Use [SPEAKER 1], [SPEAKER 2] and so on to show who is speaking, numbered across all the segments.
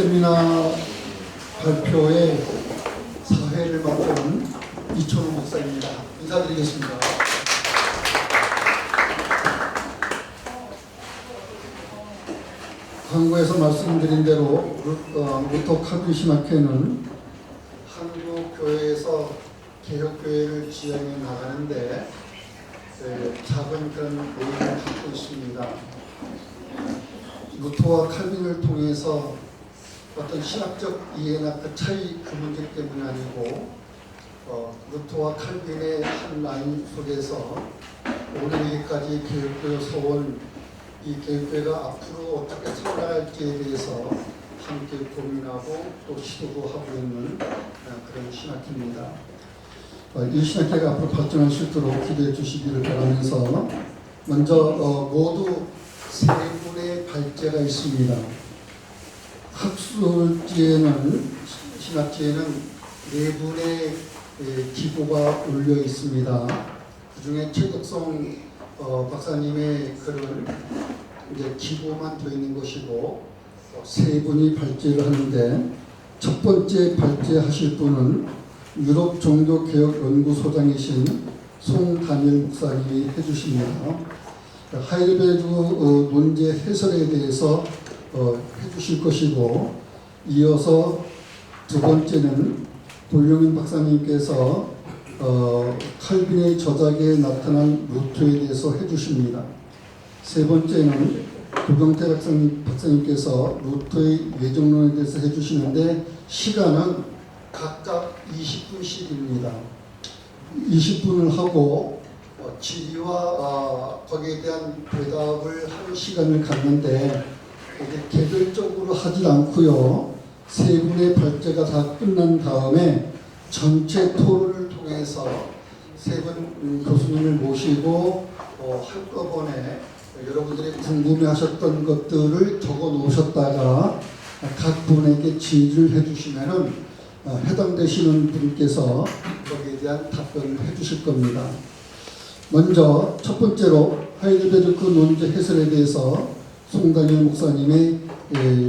[SPEAKER 1] 세미나 발표의 사회를 맡은 이천호 목사입니다. 인사드리겠습니다. 광고에서 말씀드린 대로 루터 칼빈 신학회는 한국 교회에서 개혁교회를 지향해 나가는데 작은 그런 모임을 갖고 있습니다. 루터와 칼빈을 통해서 어떤 신학적 이해나 그 차이 그 문제 때문이 아니고 루터와 칼빈의 한 라인 속에서 오늘까지 개혁교회에서 온 이 개혁교회가 앞으로 어떻게 살아갈지에 대해서 함께 고민하고 또 시도도 하고 있는 그런 신학회입니다. 이 신학회가 앞으로 발전할 수 있도록 기도해 주시기를 바라면서 먼저 모두 세 분의 발제가 있습니다. 학술지에는 신학지에는 네 분의 기고가 올려 있습니다. 그 중에 최덕성 박사님의 글은 이제 기고만 되어 있는 것이고 세 분이 발제를 하는데 첫 번째 발제하실 분은 유럽 종교개혁연구소장이신 송다니엘 목사님이 해주십니다. 하이델베르그 논제 해설에 대해서 해주실 것이고 이어서 두 번째는 돌룡인 박사님께서 칼빈의 저작에 나타난 루터에 대해서 해주십니다. 세 번째는 도경태 박사님께서 루터의 예정론에 대해서 해주시는데 시간은 각각 20분씩입니다. 20분을 하고 질의와 거기에 대한 대답을 하는 시간을 갖는데 개별적으로 하지 않고요. 세 분의 발제가 다 끝난 다음에 전체 토론을 통해서 세 분 교수님을 모시고 한꺼번에 여러분들이 궁금해하셨던 것들을 적어 놓으셨다가 각 분에게 질의를 해주시면은 해당되시는 분께서 거기에 대한 답변을 해주실 겁니다. 먼저 첫 번째로 하이델베르크 논제 해설에 대해서 송다니엘 목사님의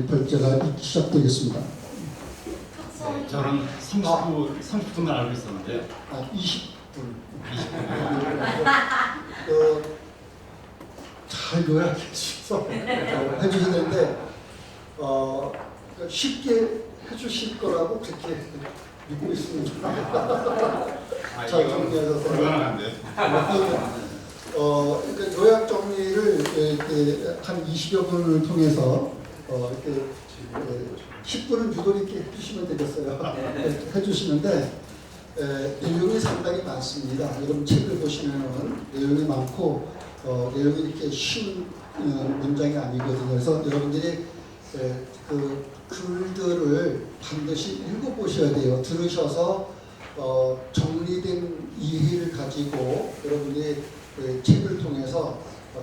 [SPEAKER 1] 발제가 시작되겠습니다.
[SPEAKER 2] 네, 저는 30분을 알고 있었는데요.
[SPEAKER 1] 20분. 잘 요약해서 해주셔야 되는데 쉽게 해주실 거라고 그렇게 믿고 있습니다. 잘 정리하셔서.
[SPEAKER 2] 불가능한데.
[SPEAKER 1] 그러니까 요약 정리를 한 20여 분을 통해서 이렇게 10분은 유도리 있게 해주시면 되겠어요. 해주시는데 내용이 상당히 많습니다. 여러분 책을 보시면은 내용이 많고 내용이 이렇게 쉬운 문장이 아니거든요. 그래서 여러분들이 그 글들을 반드시 읽어보셔야 돼요. 들으셔서 정리된 이해를 가지고 여러분이 책을 통해서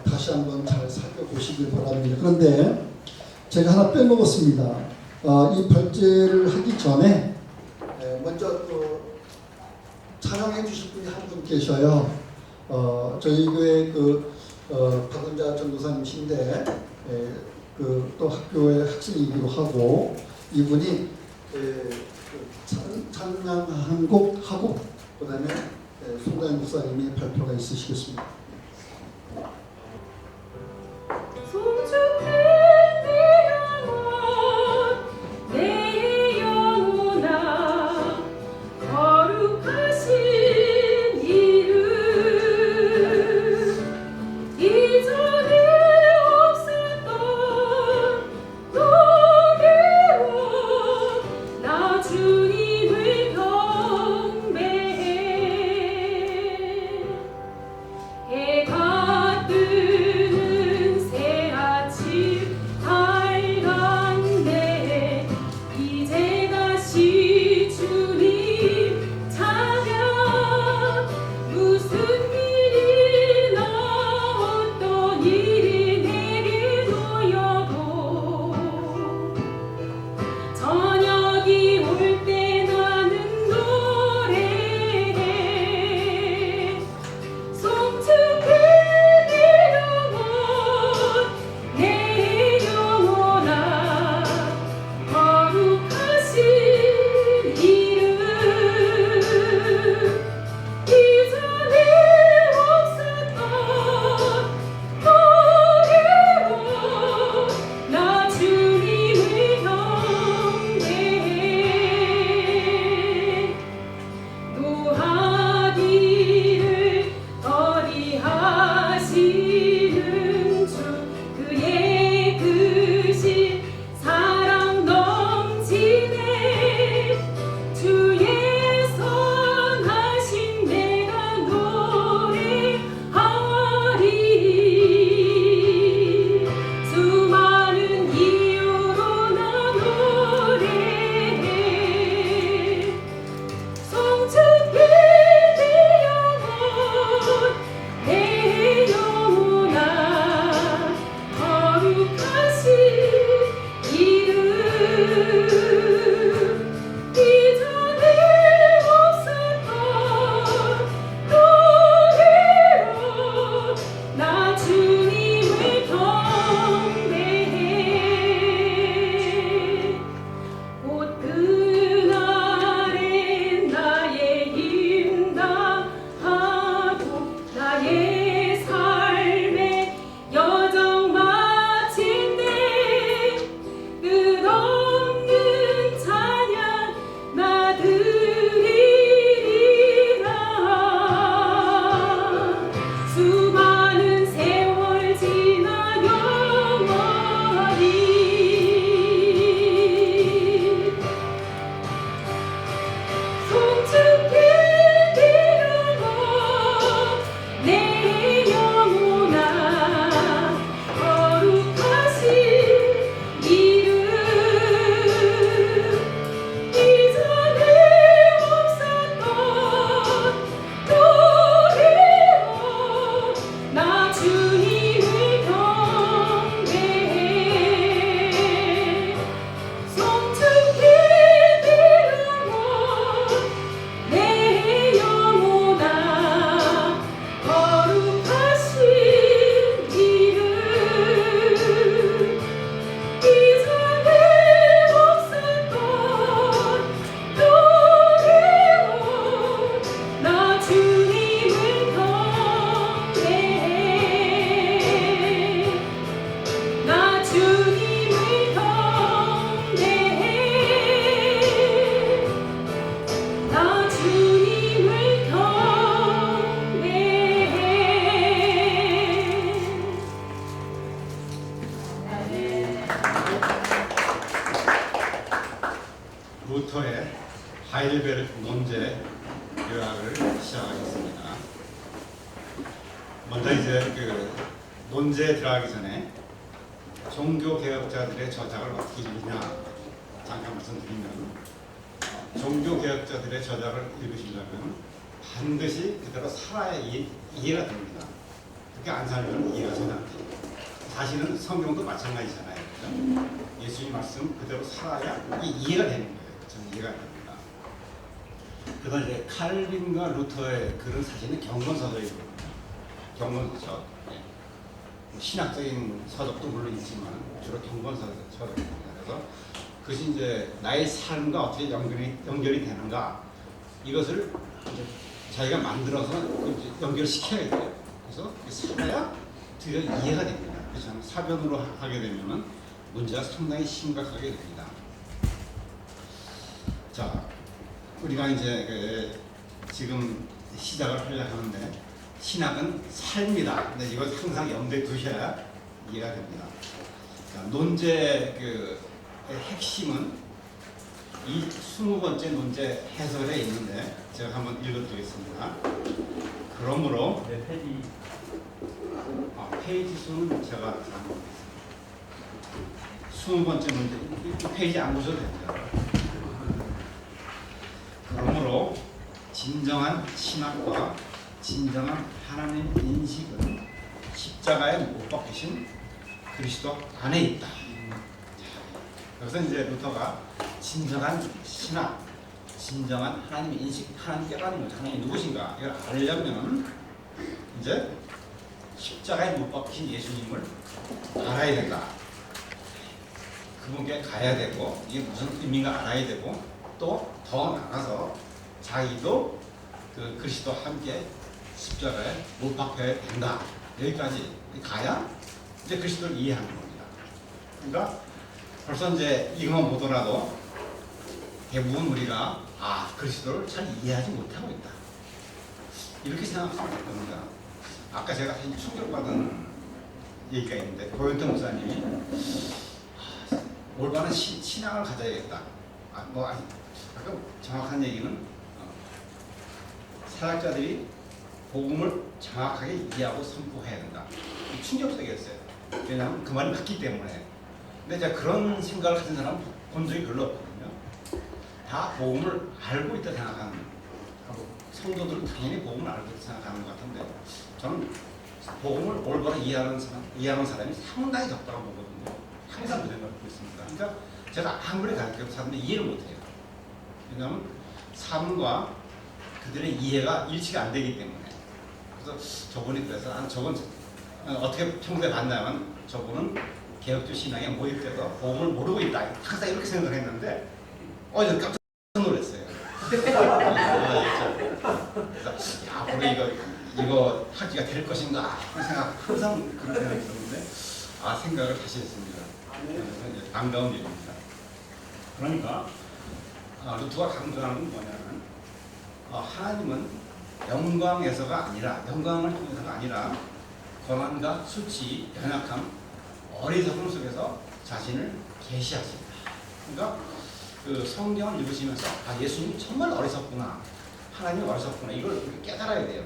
[SPEAKER 1] 다시 한번 잘 살펴보시길 바랍니다. 그런데 제가 하나 빼먹었습니다. 이 발제를 하기 전에 먼저 찬양해 주실 분이 한 분 계셔요. 저희 교회 박은자 전도사님이신데 또 학교의 학생이기도 하고 이분이 찬양 한 곡 하고 그다음에 송다니엘 목사님이 발표가 있으시겠습니다.
[SPEAKER 3] 예
[SPEAKER 2] 시작하겠습니다. 먼저 이제 논제에 들어가기 전에 종교 개혁자들의 저작을 어떻게 읽느냐 잠깐 말씀드리면, 종교 개혁자들의 저작을 읽으시려면 반드시 그대로 살아야 이해가 됩니다. 그렇게 안 살면 이해가 전혀 안 돼요. 사실은 성경도 마찬가지잖아요. 그렇죠? 예수님 말씀 그대로 살아야 이해가 되는 거예요. 저는 이해가 됩니다. 그래서 이제 칼빈과 루터의 글은 사실은 경건서적이거든요. 경건서적. 네. 신학적인 서적도 물론 있지만 주로 경건서적입니다. 그래서 그것이 이제 나의 삶과 어떻게 연결이 되는가, 이것을 이제 자기가 만들어서 연결시켜야 돼요. 그래서 살아야 드디어 이해가 됩니다. 그래서 저는 사변으로 하게 되면은 문제가 상당히 심각하게 됩니다. 자, 우리가 이제 지금 시작을 하려고 하는데, 신학은 삶이다. 근데 이걸 항상 염두에 두셔야 이해가 됩니다. 자, 논제의 핵심은 이 20번째 논제 해설에 있는데 제가 한번 읽어드리겠습니다. 그러므로
[SPEAKER 3] 네, 페이지.
[SPEAKER 2] 페이지 수는 제가 잘못했습니다. 20번째 문제, 이 페이지 안 보셔도 됩니다. 그러므로 진정한 신학과 진정한 하나님 인식은 십자가에 못 박히신 그리스도 안에 있다. 여기서 이제 루터가 진정한 신학, 진정한 하나님 인식, 하나님 깨달은 것, 하나님이 누구신가 이걸 알려면 이제 십자가에 못 박히신 예수님을 알아야 된다. 그분께 가야 되고, 이게 무슨 의미인가 알아야 되고, 또 더 나가서 자기도 그 그리스도와 함께 십자가에 못 박혀야 된다. 여기까지 가야 이제 그리스도를 이해하는 겁니다. 그러니까 벌써 이제 이것만 보더라도 대부분 우리가 그리스도를 잘 이해하지 못하고 있다, 이렇게 생각하면 될 겁니다. 아까 제가 사실 충격받은 얘기가 있는데, 고현태 목사님이 올바른 신앙을 가져야겠다. 아까 정확한 얘기는 사역자들이 복음을 정확하게 이해하고 선포해야 된다. 충격적이었어요. 왜냐하면 그 말이 맞기 때문에. 근데 제가 그런 생각을 가진 사람은 본 적이 별로 없거든요. 다 복음을 알고 있다 생각하는, 성도들은 당연히 복음을 알고 있다 생각하는 것 같은데, 저는 복음을 올바로 이해하는 사람이 상당히 적다고 보거든요. 항상 그 생각을 갖고 있습니다. 그러니까 제가 아무리 가르쳐도 사람들이 이해를 못해요. 왜냐하면 삶과 그들의 이해가 일치가 안 되기 때문에. 그래서 저분이 그래서 저건 어떻게 평소에 봤냐면, 저분은 개혁주 신앙에 모입돼서 복음을 모르고 있다, 항상 이렇게 생각을 했는데 깜짝 놀랐어요. 그래서 앞으로 이거 학기가 될 것인가 그런 생각, 항상 그런 생각이 있었는데 생각을 다시 했습니다. 반가운 일입니다. 그러니까 루터가 강조하는 건 뭐냐면, 하나님은 영광에서가 아니라, 영광을 통해서가 아니라 고난과 수치, 연약함, 어리석음 속에서 자신을 계시하신다. 그러니까 그 성경을 읽으시면서 예수님 정말 어리석구나, 하나님 어리석구나, 이걸 깨달아야 돼요.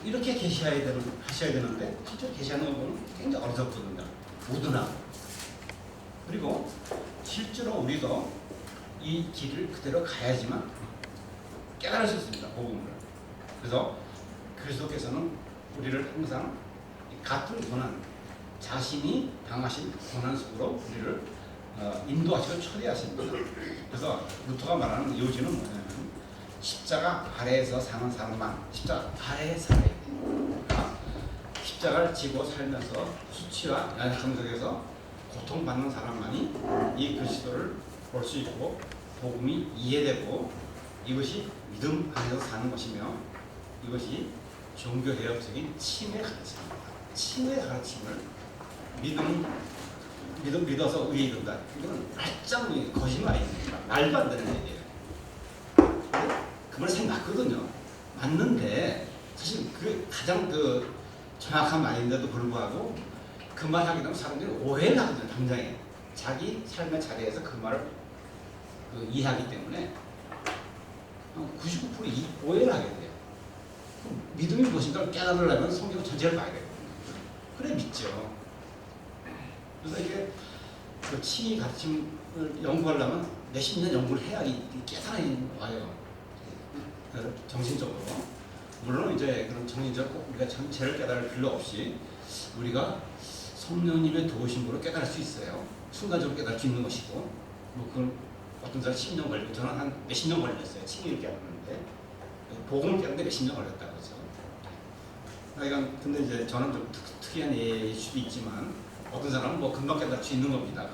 [SPEAKER 2] 이렇게 하셔야 되는데 실제로 계시하는 거 보면 굉장히 어리석거든요. 우둔하고. 그리고 실제로 우리도 이 길을 그대로 가야지만 깨달을 수 있습니다. 복음을. 그래서 그리스도께서는 우리를 항상 같은 고난, 자신이 당하신 고난 속으로 우리를 인도하시고 초대하십니다. 그래서 루터가 말하는 요지는 뭐냐면, 십자가 아래에서 사는 사람만 십자가 아래에 살아야 돼요. 그러니까 십자가를 지고 살면서 수치와 연약함 속에서 고통받는 사람만이 이 그리스도를 볼 수 있고 복음이 이해되고, 이것이 믿음 안에서 사는 것이며, 이것이 종교개혁적인 치유의 가르침입니다. 치유의 가르침을 믿어서 의에 이른다, 이건 말짱 거짓말입니다. 말도 안 되는 얘기예요. 그 말 생각거든요. 맞는데 사실 그 가장 정확한 말인데도 불구하고 그 말 하게 되면 사람들이 오해를 하거든요. 당장에 자기 삶의 자리에서 그 말을 이해하기 때문에 99% 오해를 하게 돼요. 믿음이 무엇인가를 깨달으려면 성경 전체를 봐야 되거든요. 그래 믿죠. 그래서 이게 그 칭의 가르침을 연구하려면 몇십 년 연구를 해야 이 깨달음이 와요. 정신적으로. 물론 이제 그런 정신적 꼭 우리가 전체를 깨달을 필요 없이 우리가 성령님의 도우심으로 깨달을 수 있어요. 순간적으로 깨달을 수 있는 것이고, 뭐 그건 어떤 사람 10년 걸리고 저는 한 몇십 년 걸렸어요. 칭의를 깨닫는데 복음을 깨닫는데 몇십 년 걸렸다 그러죠. 그러니까 근데 이제 저는 좀 특이한 예일 수도 있지만 어떤 사람은 뭐 금방 깨달을 수 있는 겁니다.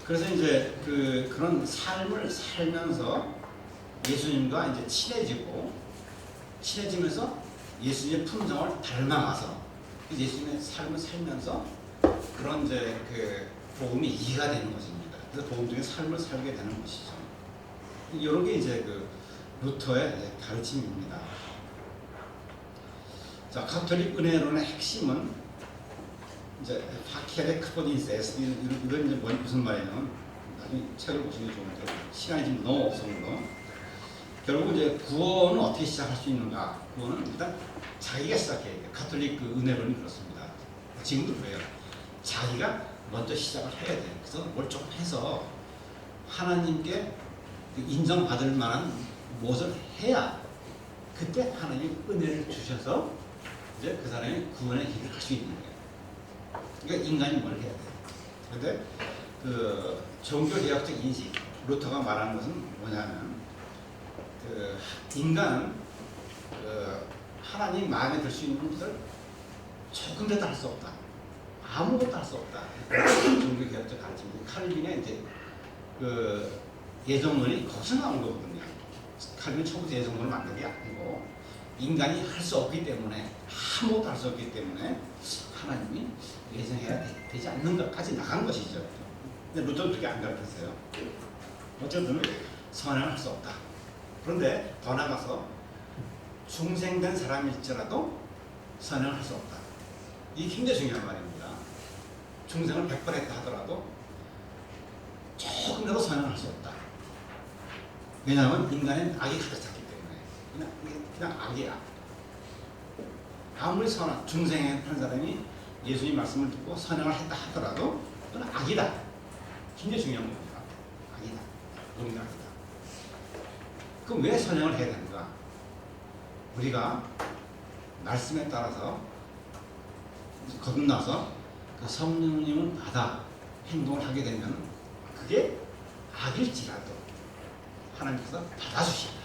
[SPEAKER 2] 그래서 이제 그런 삶을 살면서 예수님과 이제 친해지면서 예수님의 품성을 닮아가서 예수님의 삶을 살면서 그런 이제 그 복음이 이해가 되는 것입니다. 그래서 복음 중에 삶을 살게 되는 것이죠. 이런 게 이제 그 루터의 가르침입니다. 자, 가톨릭 은혜론의 핵심은 이제 파키아레 크포디세스 이런 이제 무슨 말이냐면 나중에 책을 보시는 게 좋은데 시간이 지금 너무 없어서 결국 이제 구원은 어떻게 시작할 수 있는가? 구원은 일단 자기가 시작해야 돼요. 가톨릭 그 은혜론이 그렇습니다. 지금도 그래요. 자기가 먼저 시작을 해야 돼요. 그래서 뭘 좀 해서 하나님께 인정받을 만한 무엇을 해야 그때 하나님이 은혜를 주셔서 이제 그 사람이 구원의 길을 갈 수 있는 거예요. 그러니까 인간이 뭘 해야 돼요. 그런데 그 종교개혁적 인식, 루터가 말하는 것은 뭐냐면 그 인간은 그 하나님 마음에 들 수 있는 것을 조금이라도 할 수 없다. 아무것도 할 수 없다. 종교개혁적 가르침입니다. 칼빈의 이제 그 예정론이 거기서 나온 거거든요. 칼빈 처음부터 예정론을 만든 게 아니고 인간이 할 수 없기 때문에 아무것도 할 수 없기 때문에 하나님이 예정해야 되지 않는 것까지 나간 것이죠. 근데 루터는 그렇게 안 가르쳤어요. 어쨌든 선행을 할 수 없다. 그런데 더 나가서 중생된 사람일지라도 선행을 할 수 없다. 이게 굉장히 중요한 말입니다. 중생을 100번 했다 하더라도 조금이라도 선행을 할 수 없다. 왜냐하면 인간은 악이 가득 찼기 때문에 그냥 악이야. 아무리 선한 중생한 사람이 예수님 말씀을 듣고 선행을 했다 하더라도 그건 악이다. 굉장히 중요한 겁니다. 악이다. 우리가 악이다. 그럼 왜 선행을 해야 되는가? 우리가 말씀에 따라서 거듭나서 그 성령님을 받아 행동을 하게 되면 그게 악일지라도 하나님께서 받아주신다.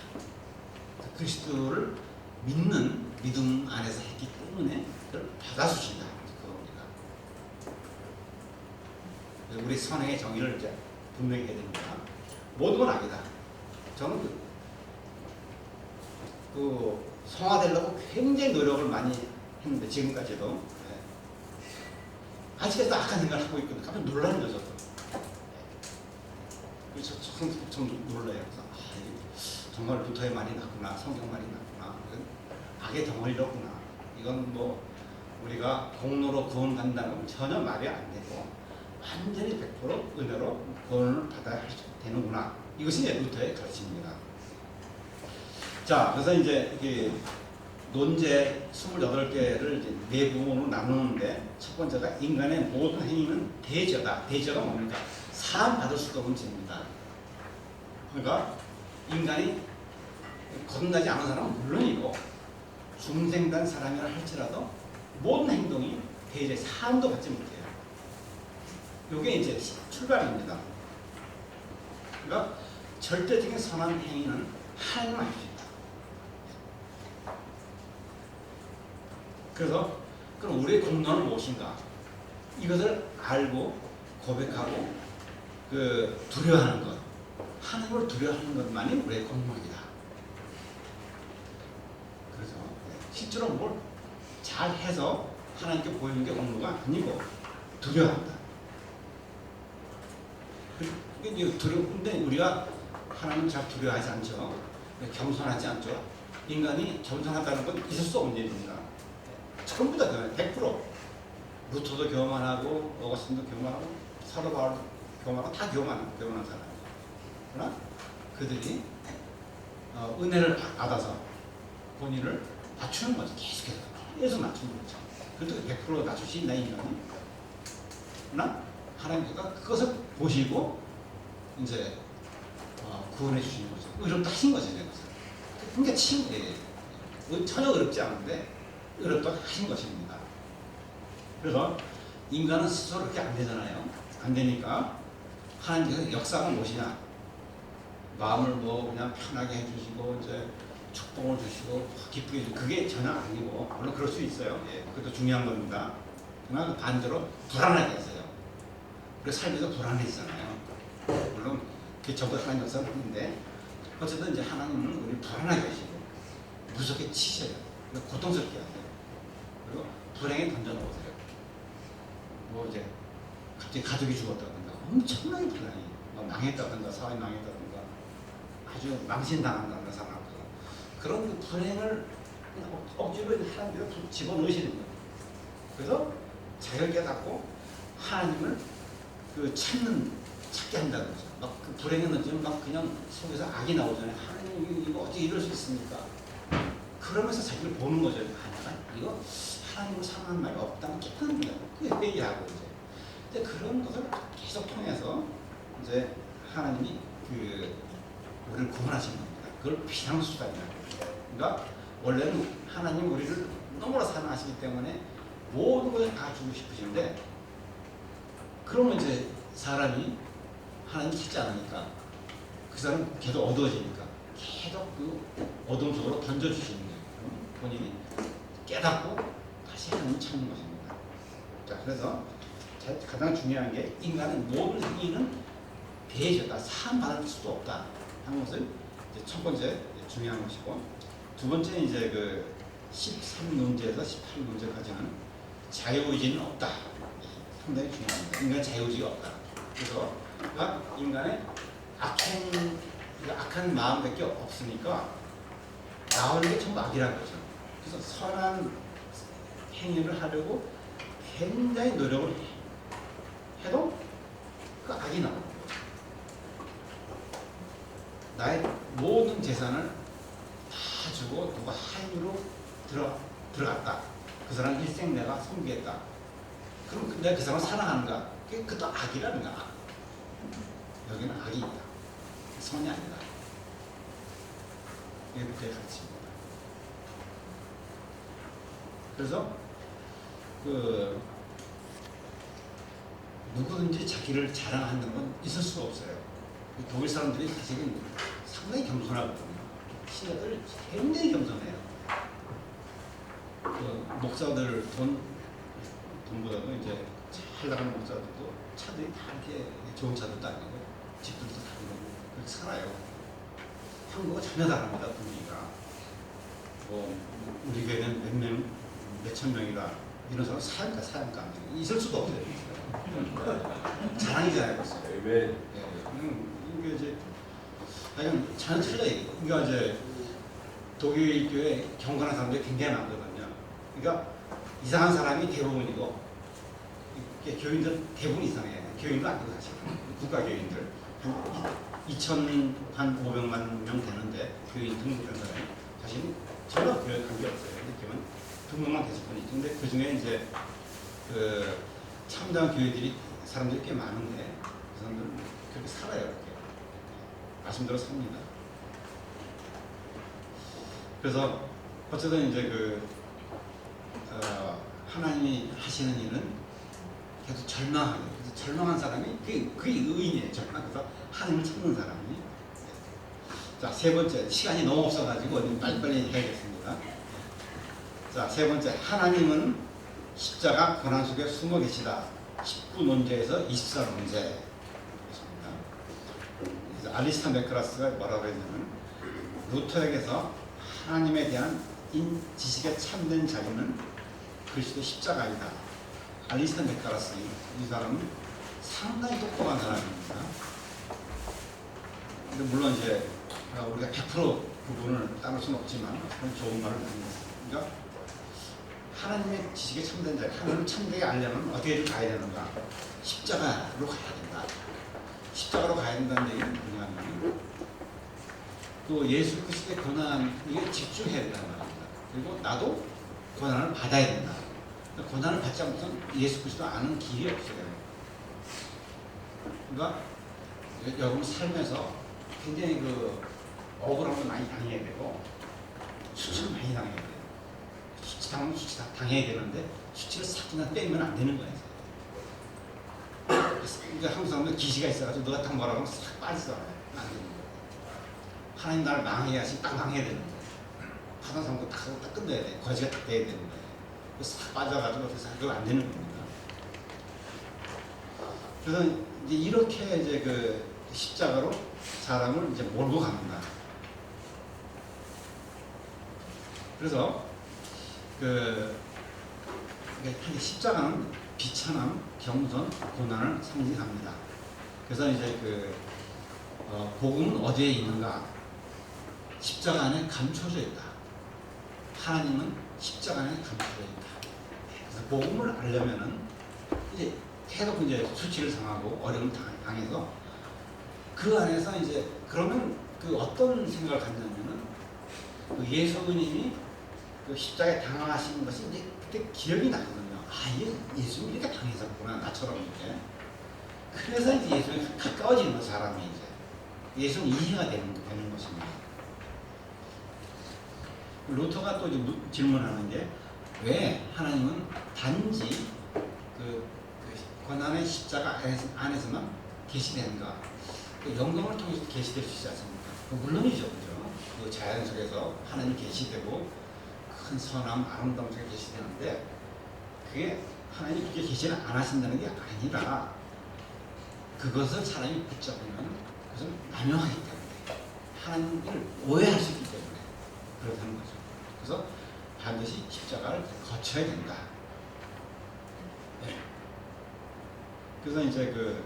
[SPEAKER 2] 그리스도를 믿는 믿음 안에서 했기 때문에 그걸 받아주신다. 그겁니다. 우리 선행의 정의를 이제 분명히 해야 됩니다. 모든 건 악이다. 저는 그 성화되려고 굉장히 노력을 많이 했는데 지금까지도 아직까지도 악한 생각을 하고 있거든요. 깜짝 놀라는 거죠. 그래서 좀 놀라요. 그래서 정말 루터의 말이 낫구나, 성경 말이 낫구나, 악의 덩어리로구나. 이건 뭐 우리가 공로로 구원받는다는 건 전혀 말이 안 되고 완전히 100% 은혜로 구원을 받아야 되는구나. 이것이 이제 루터의 가르침입니다. 자, 그래서 이제 논제 28개를 이제 네 부분으로 나누는데 첫 번째가 인간의 모든 행위는 대죄다. 대죄가 뭡니까? 사함 받을 수도 없는 죄입니다. 그러니까 인간이 거듭나지 않은 사람은 물론이고 중생된 사람이라 할지라도 모든 행동이 대죄 사함도 받지 못해요. 이게 이제 출발입니다. 그러니까 절대적인 선한 행위는 하나님만 할 수 있다. 그래서 그럼 우리의 공로는 무엇인가? 이것을 알고 고백하고 두려워하는 것, 하나님을 두려워하는 것만이 우리의 공로이다. 그래서 실제로 뭘 잘해서 하나님께 보이는 게 공로가 아니고 두려워한다. 근데 우리가 하나님 잘 두려워하지 않죠. 겸손하지 않죠. 인간이 겸손하다는 건 있을 수 없는 일입니다. 전부 다 100%. 루터도 교만하고 어거스틴도 교만하고 사도 바울도 교만하고 다 교만한 사람이에요. 그러나 그들이 은혜를 받아서 본인을 낮추는 거죠. 계속 낮추는 거죠. 그래도 100% 낮출 수 있나 인간이? 그러나 하나님께서 그것을 보시고 이제 구원해 주시는 거죠. 어렵다 하신 거죠. 그러니까 전혀 어렵지 않은데 어렵다 하신 것입니다. 그래서 인간은 스스로 그렇게 안 되잖아요. 안 되니까 하나님께서 역사가 무엇이냐? 마음을 뭐 그냥 편하게 해주시고 이제 축복을 주시고 기쁘게 해주시고 그게 전혀 아니고 물론 그럴 수 있어요. 예, 그것도 중요한 겁니다. 그러나 반대로 불안하게 했어요. 그래서 삶에서 불안해지잖아요. 물론 그 전부 하나님 역사를 하는데 어쨌든 이제 하나님은 우리 불안하게 하시고 무섭게 치셔요. 고통스럽게 하세요. 그리고 불행에 던져놓으세요. 뭐 이제 갑자기 가족이 죽었다든가 엄청나게 불안해. 뭐 망했다든가 사업이 망했다든가 아주 망신당한다든가 상황 그런 그 불행을 그냥 억지로 하나님께서 집어넣으시는 거예요. 그래서 자기를 깨닫고 하나님을 찾게 한다는 거죠. 막 그 불행에 넣으면 막 그냥 속에서 악이 나오잖아요. 하나님 이거 어떻게 이럴 수 있습니까? 그러면서 자기를 보는 거죠. 이거 하나님으로 상하는 말이 없다는 깨닫는 거예요. 그게 회의하고 이제. 근데 그런 것을 계속 통해서 이제 하나님이 우리를 구원하시는 겁니다. 그걸 비상수단이라고 해요. 그러니까 원래는 하나님 우리를 너무나 사랑하시기 때문에 모든 것을 다 주고 싶으신데 그러면 이제 사람이 하나님 찾지 않으니까 그 사람은 계속 어두워지니까 계속 그 어둠 속으로 던져주시는 거예요. 본인이 깨닫고 다시 하나님 찾는 것입니다. 자, 그래서 가장 중요한 게 인간은 모든 행위는 배제다, 사함받을 수도 없다 하는 것을 이제 첫 번째 중요한 것이고 두 번째 이제 그 13문제에서 18문제까지는 자유의지는 없다. 상당히 중요합니다. 인간 자유의지가 없다. 그래서 인간의 악한 마음밖에 없으니까 나오는 게 전부 악이라는 거죠. 그래서 선한 행위를 하려고 굉장히 노력을 해도 그 악이 나오는 거예요. 나의 모든 재산을 다 주고 누가 하인으로 들어갔다. 그 사람 일생 내가 섬기겠다. 그럼 내가 그 사람을 사랑하는가? 그것도 악이라는 거야. 여기는 악이 있다. 선이 아니다. 이게 그때 가르칩니다. 그래서 누구든지 자기를 자랑하는 건 있을 수가 없어요. 독일 사람들이 사실은 상당히 겸손하거든요. 신하들 굉장히 겸손해요. 목사들 돈보다도 이제 잘 나가는 목사들도 차들이 다 이렇게 좋은 차들도 아니고 집들도 다니고 그렇게 살아요. 한국과 전혀 다릅니다. 분위기가. 우리 교회는 몇천 명이다. 이런 사람 사양가 있을 수도 없어요. 자랑이잖아요.
[SPEAKER 3] 왜?
[SPEAKER 2] 이게 이제 전혀 틀려요. 그러니까 이제 독일 교회 경건한 사람들이 굉장히 많거든요. 그러니까 이상한 사람이 대부분이고 교인들 대부분 이상해요. 교인도 아니고 사실 국가 교인들 2,500만 명 되는데 교인 등록한 사람이 사실 전혀 교회 관계 없어요. 이렇게만 등록만 됐을 뿐이지. 근데 그 중에 이제 참다운 교회들이 사람들이 꽤 많은데 그 사람들은 그렇게 살아요. 이렇게 말씀대로 삽니다. 그래서 어쨌든 이제 하나님이 하시는 일은 계속 절망하게. 그래서 절망한 사람이 그게 의인이에요. 그래서 하나님을 찾는 사람이. 자, 세 번째 시간이 너무 없어가지고 빨리빨리 해야겠습니다. 자, 세 번째 하나님은 십자가 고난 속에 숨어 계시다. 19논제에서 24논제. 알리스타 맥크라스가 뭐라고 했냐면 루터에게서 하나님에 대한 지식에 참된 자유는 그리스도 십자가이다. 알리스타 맥크라스 이 사람은 상당히 똑똑한 사람입니다. 근데 물론 이제 우리가 100% 그분을 따를 수는 없지만 그런 좋은 말을 합니다. 그러니까 하나님의 지식에 참된 자유, 하나님을 참되게 알려면 어떻게 가야 되는가? 십자가로 가야 된다. 십자가로 가야 된다는 얘기는 뭐냐면 또 예수 그리스도의 고난 이게 집중해야 된다는 말입니다. 그리고 나도 고난을 받아야 된다. 고난을 받지 않고선 예수 그리스도 아는 길이 없어요. 그러니까 여러분 삶에서 굉장히 그 억울한 걸 많이 당해야 되고 수치를 많이 당해야 돼요. 수치 당하면 수치 당해야 되는데 수치를 싹 그냥 빼면 안 되는 거예요. 그러니까 항상 기시가 있어가지고 너가 딱 뭐라고 하면 싹 빠지잖아. 안 되는 거예요. 하나님 나를 망해야지 딱 망해야 되는 거예요. 하던 사람도 딱 하고 딱 끝내야 돼. 거지가 딱 돼야 되는 거예요. 싹 빠져가지고 그래서 그거 안 되는 겁니다. 그래서 이제 이렇게 이제 그 십자가로 사람을 이제 몰고 갑니다. 그래서 그 십자가는 비천함, 겸손, 고난을 상징합니다. 그래서 이제 그 복음은 어디에 있는가? 십자가 안에 감춰져 있다. 하나님은 십자가 안에 감춰져 있다. 그래서 복음을 알려면은 이제 계속 이제 수치를 당하고 어려움을 당해서 그 안에서 이제 그러면 그 어떤 생각을 갖냐면은 그 예수님이 그 십자가에 당하신 것이 이제 그때 기억이 나거든요. 아, 예수님이 이렇게 당했었구나, 나처럼 이제. 그래서 이제 예수님이 가까워지는 거, 사람이 이제. 예수는 이해가 되는 것입니다. 루터가 또 질문하는 게 왜 하나님은 단지 그 고난의 십자가 안에서만 계시되는가? 그 영광을 통해서 계시될 수 있지 않습니까? 물론이죠, 그죠? 그 자연 속에서 하나님 계시되고 큰 선함, 아름다움 속에 계시되는데 그게 하나님이 그렇게 계시를 안 하신다는 게 아니라 그것을 사람이 붙잡으면 그것은 남용하기 때문에 하나님을 오해할 수 있기 때문에 그렇다는 거죠. 그래서 반드시 십자가를 거쳐야 된다. 네. 그래서 이제 그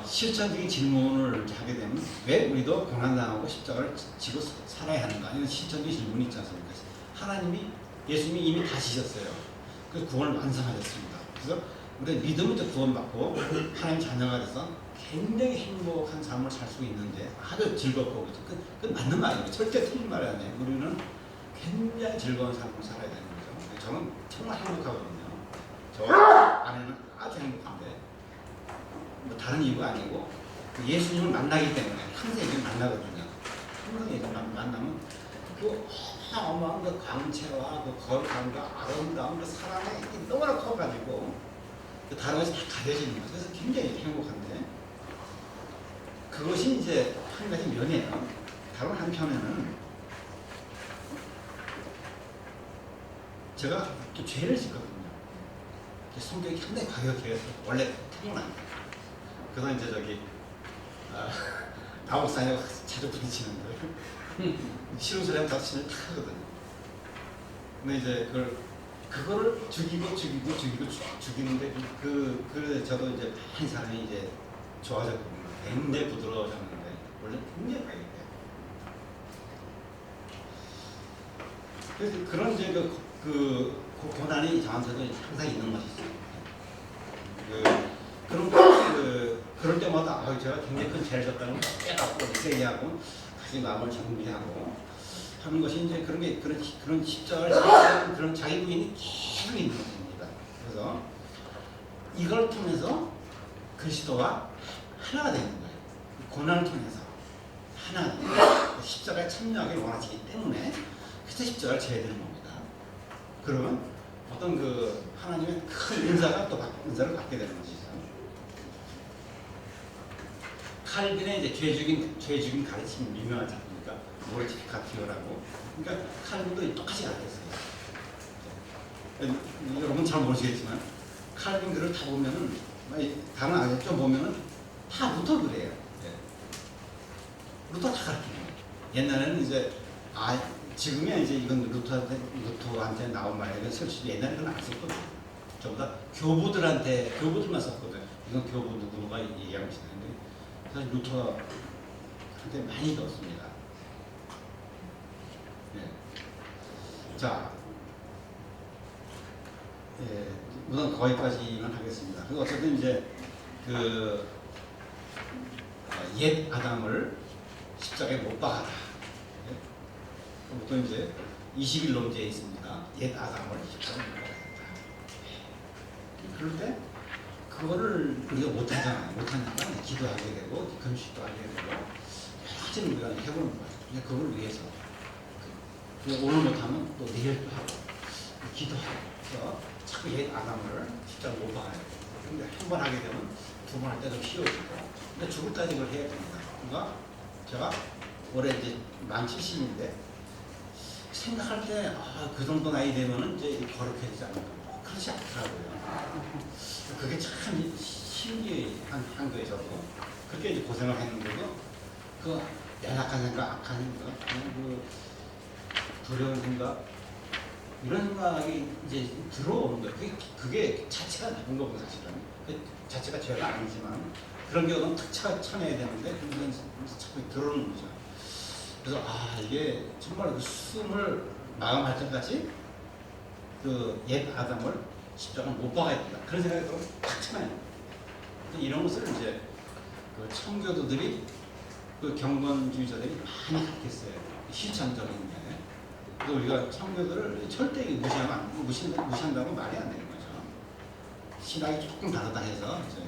[SPEAKER 2] 실천적인 질문을 하게 되면 왜 우리도 고난당하고 십자가를 지고 살아야 하는가? 이런 실천적인 질문이 있지 않습니까? 하나님이 예수님이 이미 다 지셨어요. 그래서 구원을 완성하셨습니다. 그래서 우리가 믿음으로 구원받고 하나님 자녀가 돼서 굉장히 행복한 삶을 살 수 있는데 아주 즐겁고 그 맞는 말이에요. 절대 틀린 말이 아니에요. 우리는 굉장히 즐거운 삶을 살아야 되는 거죠. 저는 정말 행복하거든요. 저 아내는 아주 행복한데 뭐 다른 이유가 아니고 그 예수님을 만나기 때문에 항상 예수님 만나거든요. 항상 예수님 만나면 그 어마어마한 그 광채와 그 거룩함과 아름다운 그 사랑이 너무나 커가지고 그 다른 것이 다 가려지는 거예요. 그래서 굉장히 행복한데 그것이 이제 한 가지 면이에요. 다른 한편에는 제가 또 죄를 짓거든요. 성격이 상당히 과격해서 원래 타고난 거예요. 그래서 이제 저기 다목사님하고 자주 부딪히는데 싫은 소리 하면 다치면 탁 하거든요. 근데 이제 그거를 죽이는데 저도 이제 한 사람이 이제 좋아졌거든요. 굉장히 부드러워졌는데 원래 굉장히 과격해요. 그래서 그런 이제 그 고난이 저한테도 항상 있는 것이죠. 그럴 때마다 제가 굉장히 큰 죄를 졌다는 걸 깨닫고 회개하고 다시 마음을 정비하고 하는 것이 이제 그런 십자가를 지키는 그런 자기 부인이 계속 있는 것입니다. 그래서 이걸 통해서 그리스도와 하나가 되는 거예요. 고난을 통해서 하나 십자가에 참여하길 원하시기 때문에 그래서 십자가를 져야 되는 겁니다. 그러면 어떤 그 하나님의 큰 은사가 또 은사를 받게 되는 것이죠. 칼빈의 이제 죄 죽인 가르침이 유명하지 않습니까? 모르티피카티오라고. 그러니까 칼빈도 똑같이 가르쳤어요. 여러분 잘 모르시겠지만 칼빈 글을 다 보면은 다른 아저좀 보면은 다 루터 글이에요. 루터 다 가르치는 거예요. 옛날에는 이제 지금이야 이제 이건 루터한테 나온 말이에요. 솔직히 옛날에는 안 썼거든요. 저보다 교부들만 썼거든요. 이건 교부 누구가 얘기하고 있었는데 그래서 루터한테 많이 넣었습니다. 네. 자, 우선 거기까지만 하겠습니다. 그리고 어쨌든 이제 옛 아담을 십자가에 못 박아라. 예? 보통 이제 20일 논제에 있습니다. 옛 아담을 십자가에 못 박아야겠다. 그런데 그거를 우리가 못하잖아요. 못하니까 기도하게 되고 금식도 하게 되고 여러 가지를 우리가 해보는 거예요. 근데 그걸 위해서 오늘 못하면 또 내일도 하고 기도하고 자꾸 옛 아담을 십자가 못 박아야 돼요. 근데 한 번 하게 되면 두 번 할 때도 쉬워지고 근데 죽을 때까지 그걸 해야 됩니다. 그러니까 제가 올해 이제 만 70인데 생각할 때 그 정도 나이 되면은 이제 거룩해지지 않을까. 그렇지 않더라고요. 그게 참 신기한 거예요. 저도 그렇게 이제 고생을 했는데도 그 연약한 생각, 악한 생각, 그 두려운 생각 이런 생각이 이제 들어오는 거예요. 그게 자체가 나쁜 거고 사실은 그 자체가 죄가 아니지만 그런 경우는 탁 쳐내야 되는데 그게 자꾸 들어오는 거죠. 그래서 이게 정말 그 숨을 마감할 때까지 그 옛 아담을 십자가 못 박아야 된다. 그런 생각이 탁 쳐나요. 이런 것을 이제 그 청교도들이 그 경건주의자들이 많이 갖겠어요. 실천적인. 그래서 우리가 청교도를 절대 무시한다고 말이 안 되는 거죠. 신학이 조금 다르다 해서 이제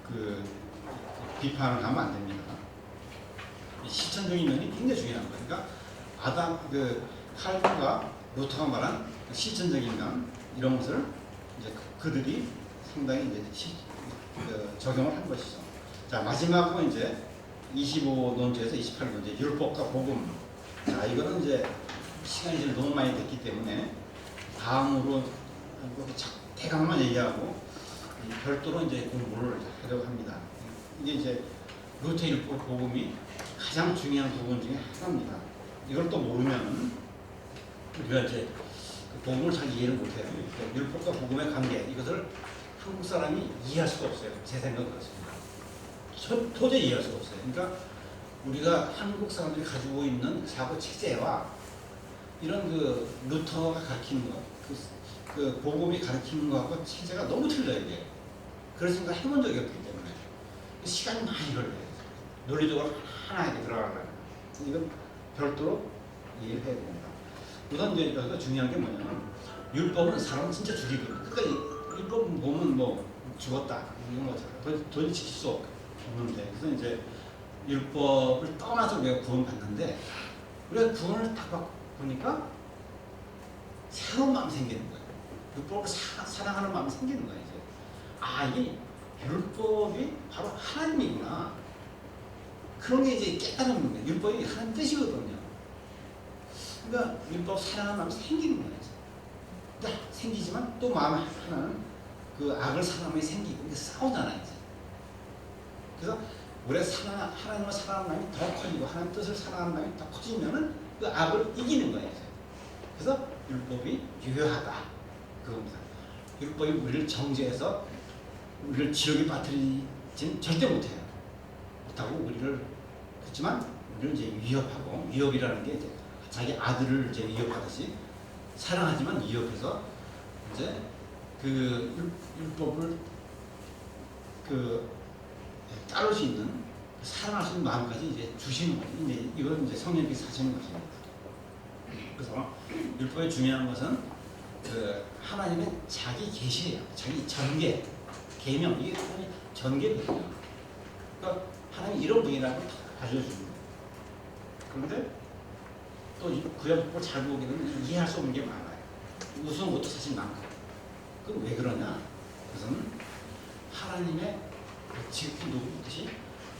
[SPEAKER 2] 그 비판을 하면 안 됩니다. 실천적인 면이 굉장히 중요한 거예요. 그러니까 아담 그 칼빈과 루터가 말한 실천적인 면 이런 것을 이제 그들이 상당히 이제 적용을 한 것이죠. 자 마지막으로 이제 25논제에서 28논제 율법과 복음. 자 이거는 이제 시간이 지금 너무 많이 됐기 때문에 다음으로 대강만 얘기하고 별도로 이제 공부를 하려고 합니다. 이게 이제 루터 율법 복음이 가장 중요한 부분 중에 하나입니다. 이걸 또 모르면 우리가 이제 그 복음을 잘 이해를 못해요. 그러니까 율법과 복음의 관계 이것을 한국 사람이 이해할 수가 없어요. 제 생각은 그렇습니다. 도저히 이해할 수가 없어요. 그러니까 우리가 한국 사람들이 가지고 있는 사고 체제와 이런 그 루터가 가르치는 것, 그 복음이 가르치는 것하고 체제가 너무 틀려요. 이게. 그런 생각 해본 적이 없기 때문에 시간이 많이 걸려요. 논리적으로 하나하나 들어가려면 이건 별도로 이해를 해야 됩니다. 우선 이제 여기가 중요한 게 뭐냐면 율법은 사람을 진짜 죽이거든요. 그러니까 율법은 보면 뭐 죽었다 이런 거잖아요. 도저히 지킬 수 없는데 그래서 이제 율법을 떠나서 우리가 구원받는데 우리가 구원을 딱 보니까 새로운 마음이 생기는 거예요. 율법을 사랑하는 마음이 생기는 거예요. 이제 이 율법이 바로 하나님이구나. 그런 게 이제 깨달은 거예요. 율법이 하나님 뜻이거든요. 그러니까 율법 사랑하는 마음이 생기는 거예요. 근데 생기지만 또 마음 하나는 그 악을 사랑하는 마음이 생기고 이게 싸우잖아요. 이제. 그래서 우리가 하나님을 사랑하는 마음이 더 커지고 하나님 뜻을 사랑하는 마음이 더 커지면은 그 악을 이기는 거예요. 이제. 그래서 율법이 유효하다. 그겁니다. 율법이 우리를 정죄해서 우리를 지옥에 빠뜨리진 절대 못해요. 못하고 우리를 그렇지만 우리를 이제 위협하고 위협이라는 게 이제 자기 아들을 이제 위협하듯이 사랑하지만 위협해서 이제 그 율법을 그 따를 수 있는 사랑할 수 있는 마음까지 이제 주시는 거예요. 이제 이건 이제 성령님께서 하시는 것입니다. 그래서 율법의 중요한 것은 그 하나님의 자기 계시예요. 자기 전계, 계명 이게 전계거든요. 그러니까 하나님이 이런 분이라고 알려주는 거예요. 그런데 또 구약법을 잘 보게 되면 이해할 수 없는 게 많아요. 우스운 것도 사실 많고. 그럼 왜 그러냐? 그것은 하나님의 지극히 높은 뜻이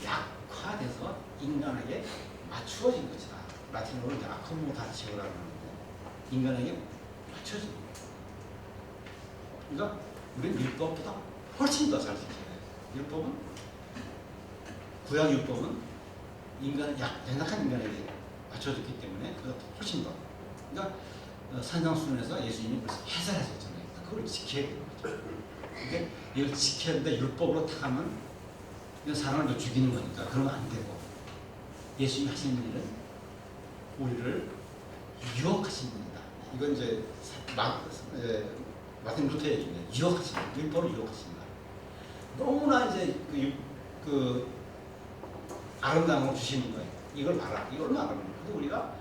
[SPEAKER 2] 약화돼서 인간에게 맞추어진 것이다. 라틴어로 이제 아코모다치오라고 하는데 인간에게 맞춰진 거예요. 그러니까 우리는 율법보다 훨씬 더 잘 지켜야 돼요. 율법은 구약 율법은 연약한 인간에게 맞춰졌기 때문에 그보다 훨씬 더. 그러니까 산상수훈에서 예수님이 그래서 해설하셨잖아요. 그걸 지켜야 되는 거죠. 근데 이걸 지켜야 되는데 율법으로 타가면 사람을 더 죽이는 거니까 그러면 안 되고 예수님이 하시는 일은 우리를 유혹하신 분이다. 이건 이제 마틴 루터의 얘기입니다. 유혹하신다. 율법을 유혹하신다. 너무나 이제 그 아름다운 걸 주시는 거예요. 이걸 봐라. 이거 얼마나 아름다워. 근데 우리가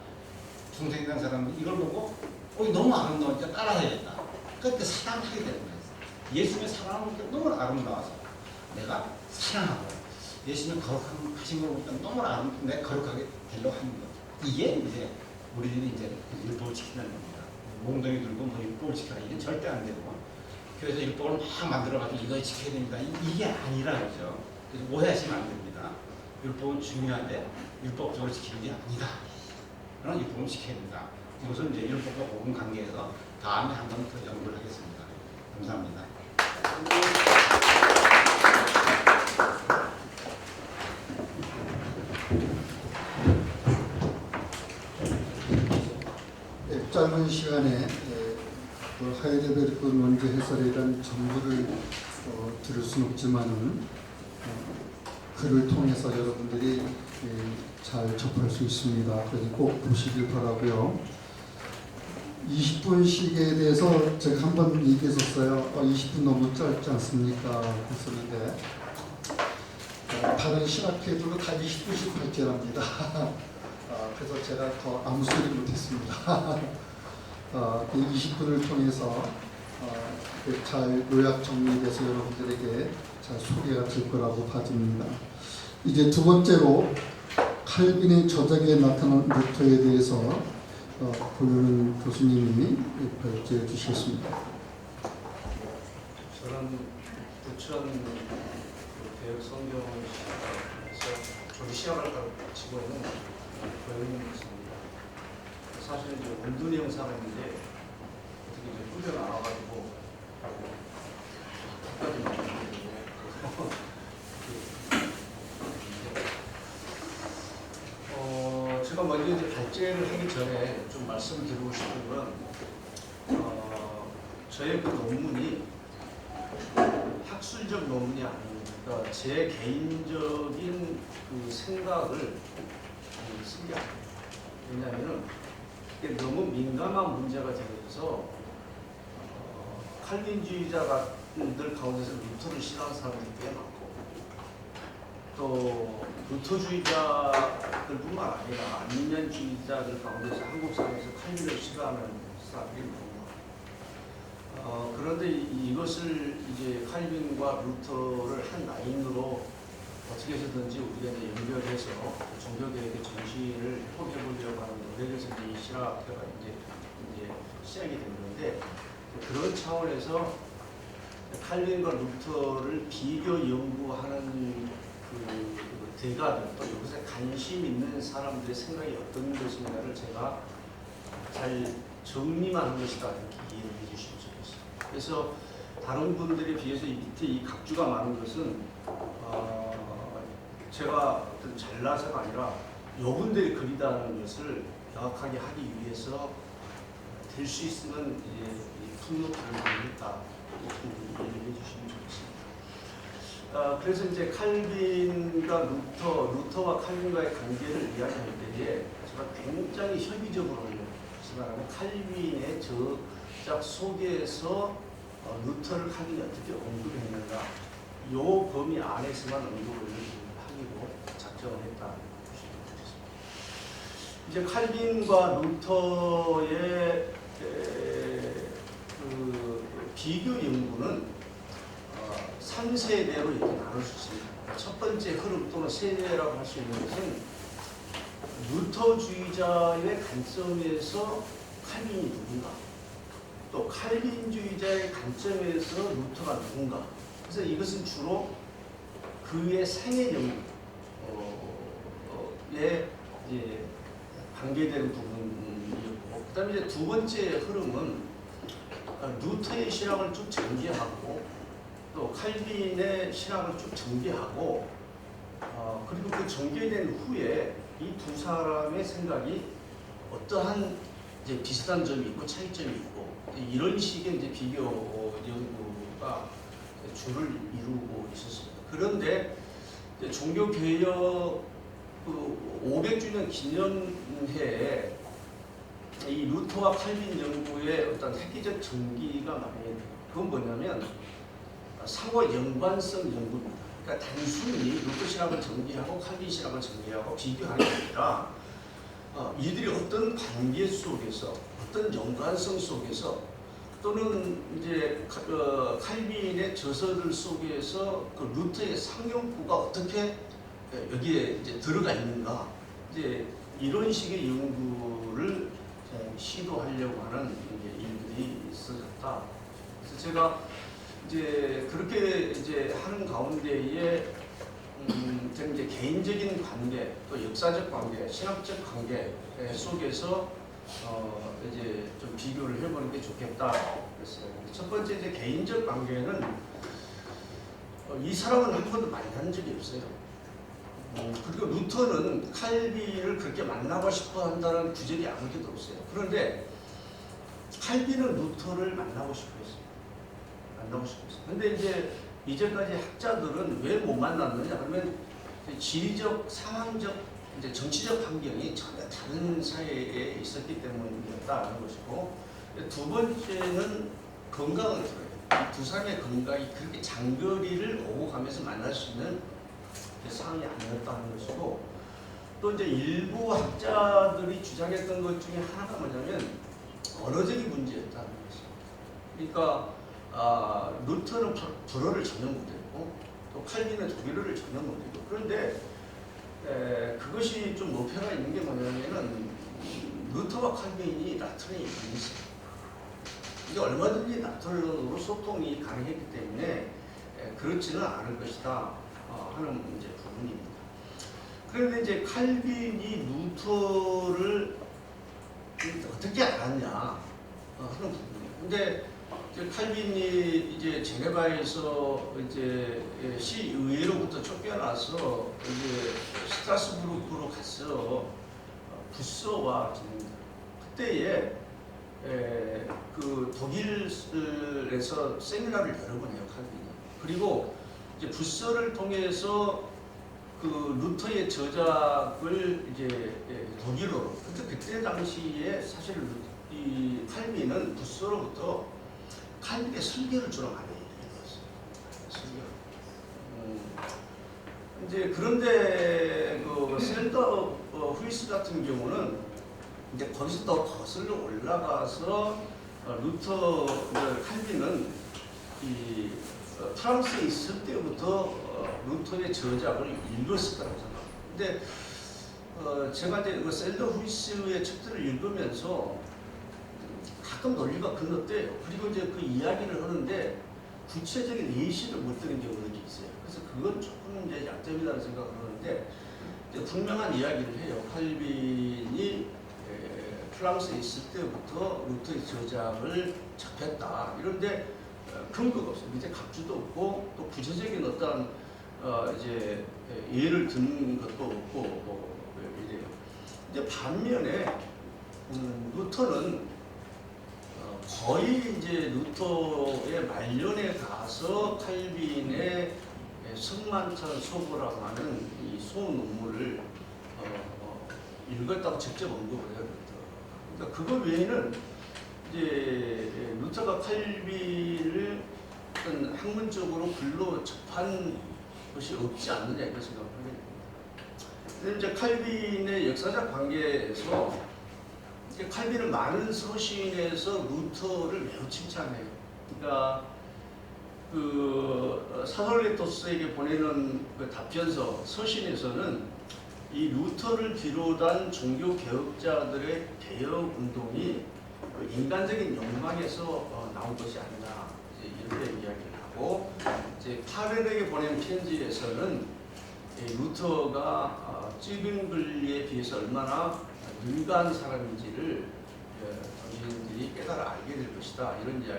[SPEAKER 2] 중생이라는 사람은 이걸 보고 이게 너무 아름다우니까 따라해야겠다. 그렇게 사랑하게 되는 거예요. 예수님의 사랑을 보니까 너무 아름다워서 내가 사랑하고 예수님 거룩하신 걸 보니까 너무 아름다워 내가 거룩하게 되려고 하는 거. 이게 이제 우리들이 이제 율법을 지킨다는 겁니다. 몽둥이 들고 뭐 율법을 지켜라. 이게 절대 안 되고 교회에서 율법을 막 만들어가지고 이거 지켜야 됩니다. 이게 아니라 그죠. 그래서 오해하시면 안 됩니다. 율법은 중요한데 율법적으로 지키는 게 아니다. 그런 율법을 지켜야 된다. 이것은 이제 율법과 복음 관계에서 다음에 한 번 더 연구를 하겠습니다. 감사합니다.
[SPEAKER 1] 네, 짧은 시간에 그 하이데베르크 논제 해설에 대한 전부를 들을 수는 없지만은 글을 통해서 여러분들이 잘 접할 수 있습니다. 그래서 꼭 보시길 바라고요. 20분씩에 대해서 제가 한번 얘기했었어요. 20분 너무 짧지 않습니까? 했었는데 다른 신학회들도 다 20분씩 발제합니다. 그래서 제가 더 아무 소리 못했습니다. 20분을 통해서 잘 요약 정리돼서 여러분들에게 잘 소개가 될 거라고 봐집니다. 이제 두 번째로 칼빈의 저작에 나타난 루터에 대해서 보려는 교수님이 발제해 주시겠습니다.
[SPEAKER 3] 저는 부천 대역 성경에서 조리 시작을 가르치고 있는 교육입니다. 사실 이제 원둔이 형사인데 어떻게 이제 꾸겨 나와가지고 제가 먼저 이제 발제를 하기 전에 좀 말씀드리고 싶은 건 저의 그 논문이 학술적 논문이 아닙니다. 그러니까 제 개인적인 그 생각을 쓴 게 아니에요. 왜냐하면 이게 너무 민감한 문제가 되어서 칼빈주의자들 가운데서 루터를 싫어하는 사람들이 꽤 많고 또 루터주의자들뿐만 아니라 안민연주의자들 가운데서 한국 사회에서 칼빈을 싫어하는 사람들이 많고 그런데 이것을 이제 칼빈과 루터를 한 라인으로 어떻게 해서든지 우리가 이제 연결해서 종교개혁의 정신을 회복해보려고 하는 노력에서 이 실학회가 이제 시작이 됐는데 그런 차원에서 칼빈과 루터를 비교 연구하는 그 대가들 또 이것에 관심 있는 사람들의 생각이 어떤 것인가를 제가 잘 정리만 한 것이다 이렇게 이해를 해주시면 좋겠어요. 그래서 다른 분들에 비해서 이 밑에 이 각주가 많은 것은 제가 어떤 잘나서가 아니라 여분들이 그리다는 것을 명확하게 하기 위해서 될 수 있으면 이제 풋노트를 만들었다 이렇게 이해를 해주시면 좋겠습니다. 그래서 이제 칼빈과 루터와 칼빈과의 관계를 이야기할 때에 제가 굉장히 협의적으로 생각하면 칼빈의 저작 속에서 루터를 칼빈이 어떻게 언급했는가 이 범위 안에서만 언급을 하기로 작정을 했다. 이제 칼빈과 루터의 그 비교 연구는 3세대로 이렇게 나눌 수 있습니다. 첫 번째 흐름 또는 세대라고 할 수 있는 것은 루터주의자의 관점에서 칼빈이 누군가, 또 칼빈주의자의 관점에서 루터가 누군가. 그래서 이것은 주로 그의 생애 연구에 이제 관계되는 부분이었고, 그다음에 이제 두 번째 흐름은 루터의 신학을 쭉 전개하고 또 칼빈의 신학을 쭉 전개하고 그리고 그 전개된 후에 이 두 사람의 생각이 어떠한 이제 비슷한 점이 있고 차이점이 있고 이런 식의 이제 비교 연구가 주를 이루고 있었습니다. 그런데 종교 개혁 500주년 기념해에 이 루터와 칼빈 연구의 어떤 획기적 전기가 마련이 돼요. 그건 뭐냐면 상호 연관성 연구입니다. 그러니까 단순히 루터 신학을 정리하고 칼빈 신학을 정리하고 비교하는 게 아니라 이들이 어떤 관계 속에서 어떤 연관성 속에서 또는 이제 칼빈의 저서들 속에서 그 루터의 상용구가 어떻게 여기에 이제 들어가 있는가 이제 이런 식의 연구를 시도하려고 하는 이제 일들이 있어졌다. 그래서 제가 이제 그렇게 이제 하는 가운데에 저는 이제 개인적인 관계, 또 역사적 관계, 신학적 관계 속에서 이제 좀 비교를 해보는 게 좋겠다 그랬어요. 첫 번째 이제 개인적 관계는 이 사람은 한 번도 만난 적이 없어요. 그리고 루터는 칼빈을 그렇게 만나고 싶어 한다는 구절이 아무데도 없어요. 그런데 칼빈은 루터를 만나고 싶어 했어요. 만나고 싶어 했어요. 근데 이제 이제까지 학자들은 왜 못 만났느냐 그러면 지리적, 상황적, 이제 정치적 환경이 전혀 다른 사회에 있었기 때문이었다는 것이고, 두 번째는 건강을 들어요. 두 사람의 건강이 그렇게 장거리를 오고 가면서 만날 수 있는 상황이 아니었다는 것이고, 또 이제 일부 학자들이 주장했던 것 중에 하나가 뭐냐면 언어적인 문제였다는 것이죠. 그러니까 루터는 불어를 전혀 못했고 또 칼빈은 독일어를 전혀 못했고, 그런데 그것이 좀 어폐가 있는 게 뭐냐면은 루터와 칼빈이 라틴에 있어요. 이제 얼마든지 라틴어로 소통이 가능했기 때문에 그렇지는 않을 것이다 하는 이제 부분입니다. 그런데 이제 칼빈이 루터를 어떻게 알았냐 하는 부분이에요. 근데 칼빈이 이제 제네바에서 이제 시의회로부터 쫓겨나서 이제 스트라스부르크로 가서 부서와 그때에 그 독일에서 세미나를 여러 번 해요, 칼빈이. 그리고 이제 부서를 통해서 그 루터의 저작을 이제 독일어로. 근데 그때 당시에 사실 이 칼빈은 부서로부터 칼빈의 설교를 주로 많이 읽었어요. 설교. 이제 그런데 그 셀더 후이스 같은 경우는 이제 거기서 더 거슬러 올라가서 루터 칼빈은 이 프랑스에 있을 때부터 루터의 저작을 읽었을 거라고 생각합니다. 근데 제가 이제 그 셀더 후이스의 책들을 읽으면서 가끔 논리가 건너뛰어요. 그리고 이제 그 이야기를 하는데 구체적인 예시를 못 드는 경우들이 있어요. 그래서 그건 조금 이제 약점이라는 생각을 하는데 이제 분명한 이야기를 해요. 칼빈이 프랑스에 있을 때부터 루터의 저작을 접했다. 이런데 근거가 없어요. 밑에 각주도 없고 또 구체적인 어떤 이제 예를 든 것도 없고 이래요. 근데 반면에 루터는 거의 이제 루터의 말년에 가서 칼빈의 성만찬 소고라고 하는 이 소논문을 읽었다고 직접 언급을 해요. 그러니까 그거 외에는 이제 루터가 칼빈을 어떤 학문적으로 글로 접한 것이 없지 않느냐 이런 생각을 하게 됩니다. 근데 이제 칼빈의 역사적 관계에서 칼빈은 많은 서신에서 루터를 매우 칭찬해요. 그러니까 그 사설레토스에게 보내는 그 답변서 서신에서는 이 루터를 비롯한 종교 개혁자들의 개혁 운동이 그 인간적인 욕망에서 나온 것이 아니냐 이렇게 이야기를 하고, 이제 파벨에게 보낸 편지에서는 루터가 찌빙글리에 비해서 얼마나 능가한 사람인지를 당신들이 깨달아 알게 될 것이다 이런 이야기를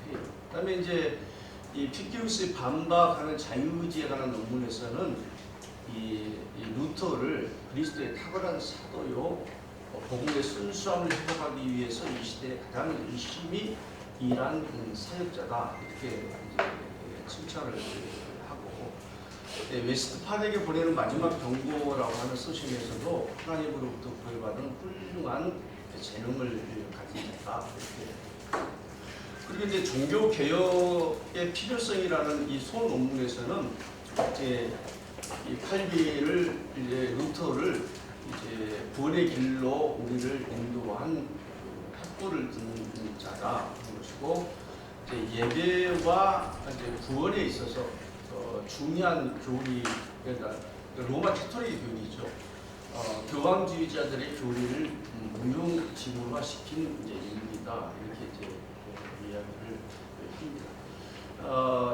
[SPEAKER 3] 해요. 그다음에 이제 이 피키우스의 반박하는 자유의지에 관한 논문에서는 이 루터를 그리스도의 탁월한 사도요 복음의 순수함을 회복하기 위해서 이 시대에 가장 열심히 일한 사역자다 이렇게 칭찬을 하고, 웨스트팔에게 보내는 마지막 경고라고 하는 서신에서도 하나님으로부터 구해받은 훌륭한 재능을 가진 자다 이렇게. 그리고 이제 종교 개혁의 필요성이라는 이 소논문에서는 이제 이 칼빈을 이제 루터를 이제 구원의 길로 우리를 인도한 학부를 듣는 자다 하는 것이고, 이제 예배와 이제 구원에 있어서 중요한 교리, 그러니까 로마 캐토릭 교리죠. 교황주의자들의 교리를 무용지물화 시킨 이제 인물이다, 이렇게 이제 이야기를 합니다.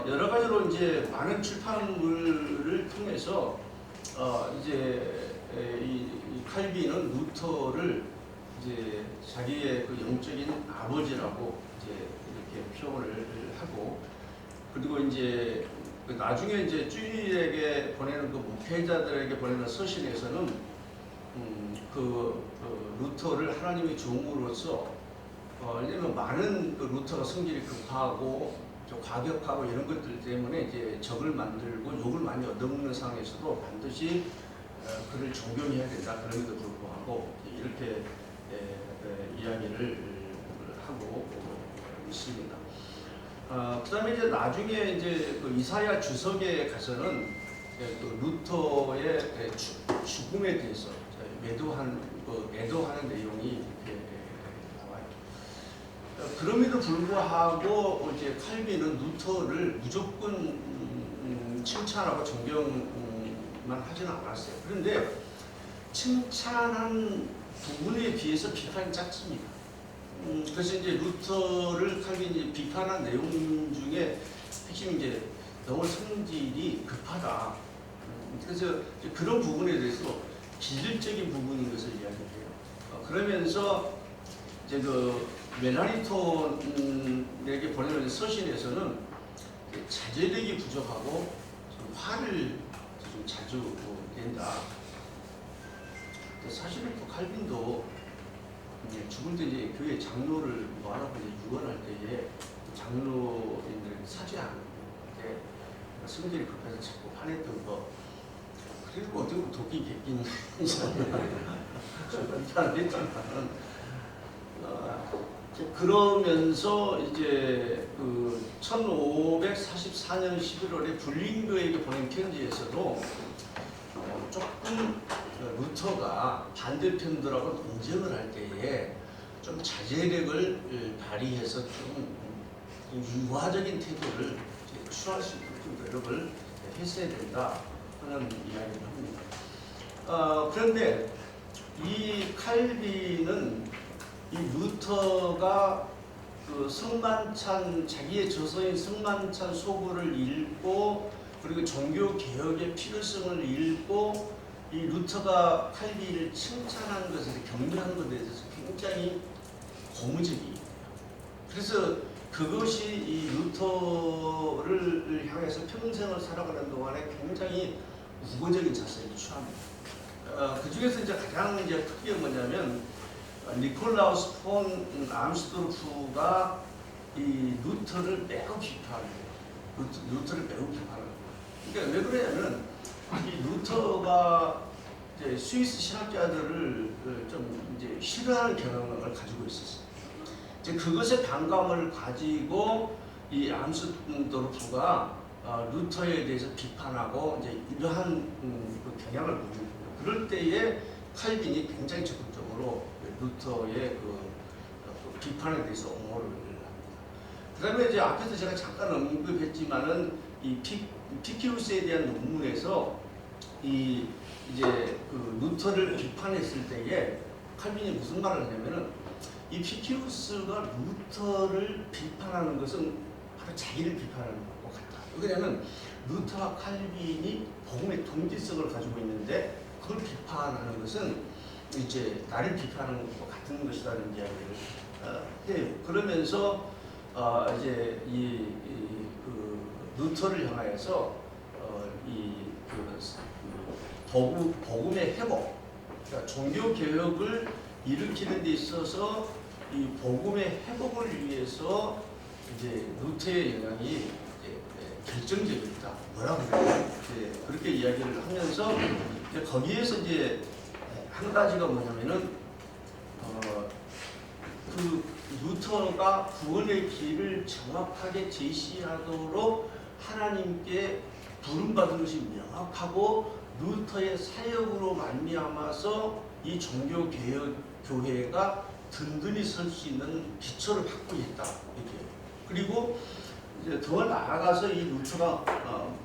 [SPEAKER 3] 여러 가지로 이제 많은 출판물을 통해서 이제 이 칼빈은 루터를 이제 자기의 그 영적인 아버지라고 이제 이렇게 표현을 하고, 그리고 이제 나중에 이제 주일에게 보내는 그 목회자들에게 보내는 서신에서는 루터를 하나님의 종으로서 왜냐면 많은 그 루터가 성질이 급하고 좀 과격하고 이런 것들 때문에 이제 적을 만들고 욕을 많이 얻어먹는 상황에서도 반드시 그를 존경해야 된다, 그럼에도 불구하고 이렇게 이야기를 하고 있습니다. 그다음에 이제 나중에 이제 그 이사야 주석에 가서는 그 루터의 죽음에 대해서 애도하는 내용이 이렇게 나와요. 그럼에도 불구하고 이제 칼빈은 루터를 무조건 칭찬하고 존경만 하지는 않았어요. 그런데 칭찬한 부분에 비해서 비판이 작습니다. 그래서 이제 루터를 칼빈이 비판한 내용 중에 핵심 이제 너무 성질이 급하다. 그래서 그런 부분에 대해서 기질적인 부분인 것을 이야기해요. 그러면서 이제 그 멜라니톤에게 보내는 서신에서는 자제력이 부족하고 좀 화를 좀 자주 낸다. 사실은 또 칼빈도 죽을 때 이제 교회 장로를 모아놓고 이제 유언할 때에 장로인들 사죄하는데 성질이 급해서 자꾸 화냈던 거. 그리고 어떻게 보면 도끼 객긴 비판을 했지만은 그러면서 이제 그 1544년 11월에 불링거에게 보낸 편지에서도 조금 루터가 반대편들하고 논쟁을 할 때에 좀 자제력을 발휘해서 좀 유화적인 태도를 취할 수 있는 노력을 했어야 된다 하는 이야기를 합니다. 그런데 이 칼빈은 이 루터가 그 성만찬, 자기의 저서인 성만찬 소고를 읽고 그리고 종교 개혁의 필요성을 읽고 이 루터가 칼빈을 칭찬하는 것을 격려하는 것에 대해서 굉장히 고무적이에요. 그래서 그것이 이 루터를 향해서 평생을 살아가는 동안에 굉장히 우호적인 자세를 취합니다. 그 중에서 이제 가장 이제 크게 뭐냐면 니콜라우스 폰 암스도르프가 이 루터를 매우 비판해요. 루터를 매우 비판해요. 그러니까 왜 그러냐면 이 루터가 이제 스위스 신학자들을 좀 이제 싫어하는 경향을 가지고 있었어요. 이제 그것에 반감을 가지고 이 암스도르프가 루터에 대해서 비판하고 이제 이러한 그 경향을 보이는 거예요. 그럴 때에 칼빈이 굉장히 적극적으로 루터의 그 비판에 대해서 옹호를 합니다. 그다음에 이제 앞에서 제가 잠깐 언급했지만은 이 피키우스에 대한 논문에서 이 이제 그 루터를 비판했을 때에 칼빈이 무슨 말을 하냐면은 이 피키우스가 루터를 비판하는 것은 바로 자기를 비판하는 것과 같다. 왜냐하면 루터와 칼빈이 복음의 동질성을 가지고 있는데 그걸 비판하는 것은 이제 나를 비판하는 것과 같은 것이라는 이야기를 해요. 그러면서 이제 그 루터를 향하여서 복음의 회복, 그러니까 종교 개혁을 일으키는 데 있어서 이 복음의 회복을 위해서 이제 루터의 영향이 이제 결정적이다. 뭐라고 그래요? 그렇게 이야기를 하면서 이제 거기에서 이제 한 가지가 뭐냐면은 그 루터가 구원의 길을 정확하게 제시하도록 하나님께 부름받은 것이 명확하고 루터의 사역으로 말미암아서 이 종교개혁 교회가 든든히 설 수 있는 기초를 확보했다. 이렇게. 그리고 이제 더 나아가서 이 루터가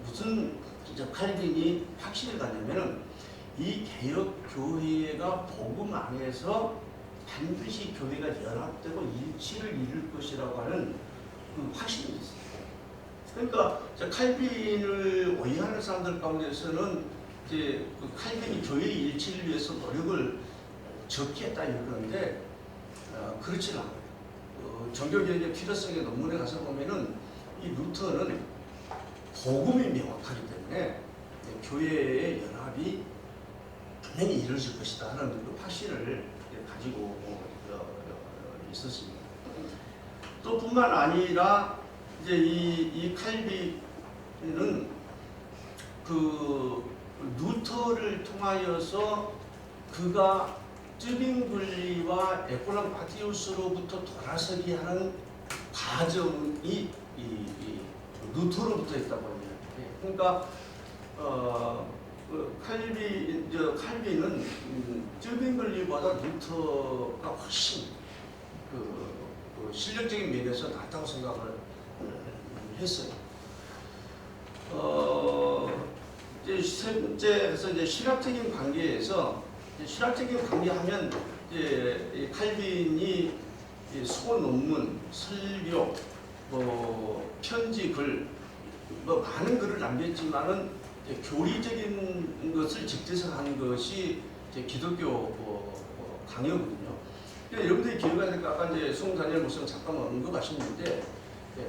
[SPEAKER 3] 무슨 이제 칼빈이 확신을 갖냐면은 이 개혁 교회가 복음 안에서 반드시 교회가 연합되고 일치를 이룰 것이라고 하는 그 확신이 있어요. 그러니까 칼빈을 오해하는 사람들 가운데서는 이제 그 칼빈이 교회의 일치를 위해서 노력을 적게 했다 이러는데 그렇지는 않아요. 종교개혁의 필요성의 논문에 가서 보면은 이 루터는 복음이 명확하기 때문에 교회의 연합이 분명히 이루어질 것이다 하는 그 확신을 가지고 있었습니다. 또 뿐만 아니라 이제 이 칼빈은 그 루터를 통하여서 그가 쯔빙글리와 에콜람 파티우스로부터 돌아서기 하는 과정이 이 루터로부터 있다고 합니다. 그러니까 칼빈은 쯔빙글리보다 루터가 훨씬 그 실력적인 면에서 낫다고 생각을 했어요. 이제 세 번째에서 이제 신학적인 관계에서 신학적인 관계하면 이제 칼빈이 수고 논문, 설교, 편지 글, 많은 글을 남겼지만은 교리적인 것을 직접한 것이 이제 기독교 강요거든요. 그러니까 여러분들이 기억해야 될 거 아까 이제 송 다니엘 목사님 잠깐 언급하셨는데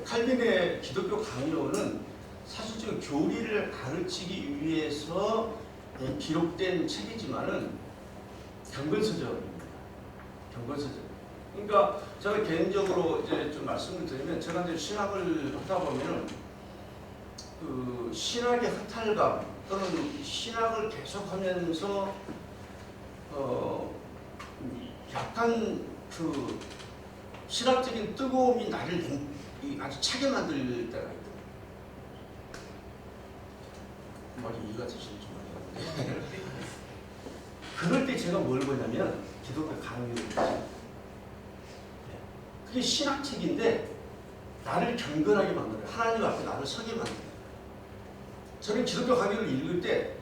[SPEAKER 3] 칼빈의 기독교 강요는 사실적으로 교리를 가르치기 위해서 기록된 책이지만은 경건서적입니다. 경건서적. 그러니까 제가 개인적으로 이제 좀 말씀을 드리면 제가 이제 신학을 하다 보면은 그 신학의 허탈감 또는 신학을 계속하면서 약간 그 신학적인 뜨거움이 나를 아주 차게 만들 때가 있거든요. 말이 이해가 되시는지 모르겠는데 그럴 때 제가 뭘 보냐면 기독교 강의를 했어요. 그게 신학책인데 나를 경건하게 만들어요. 하나님 앞에 나를 서게 만들어요. 저는 기독교 강의를 읽을 때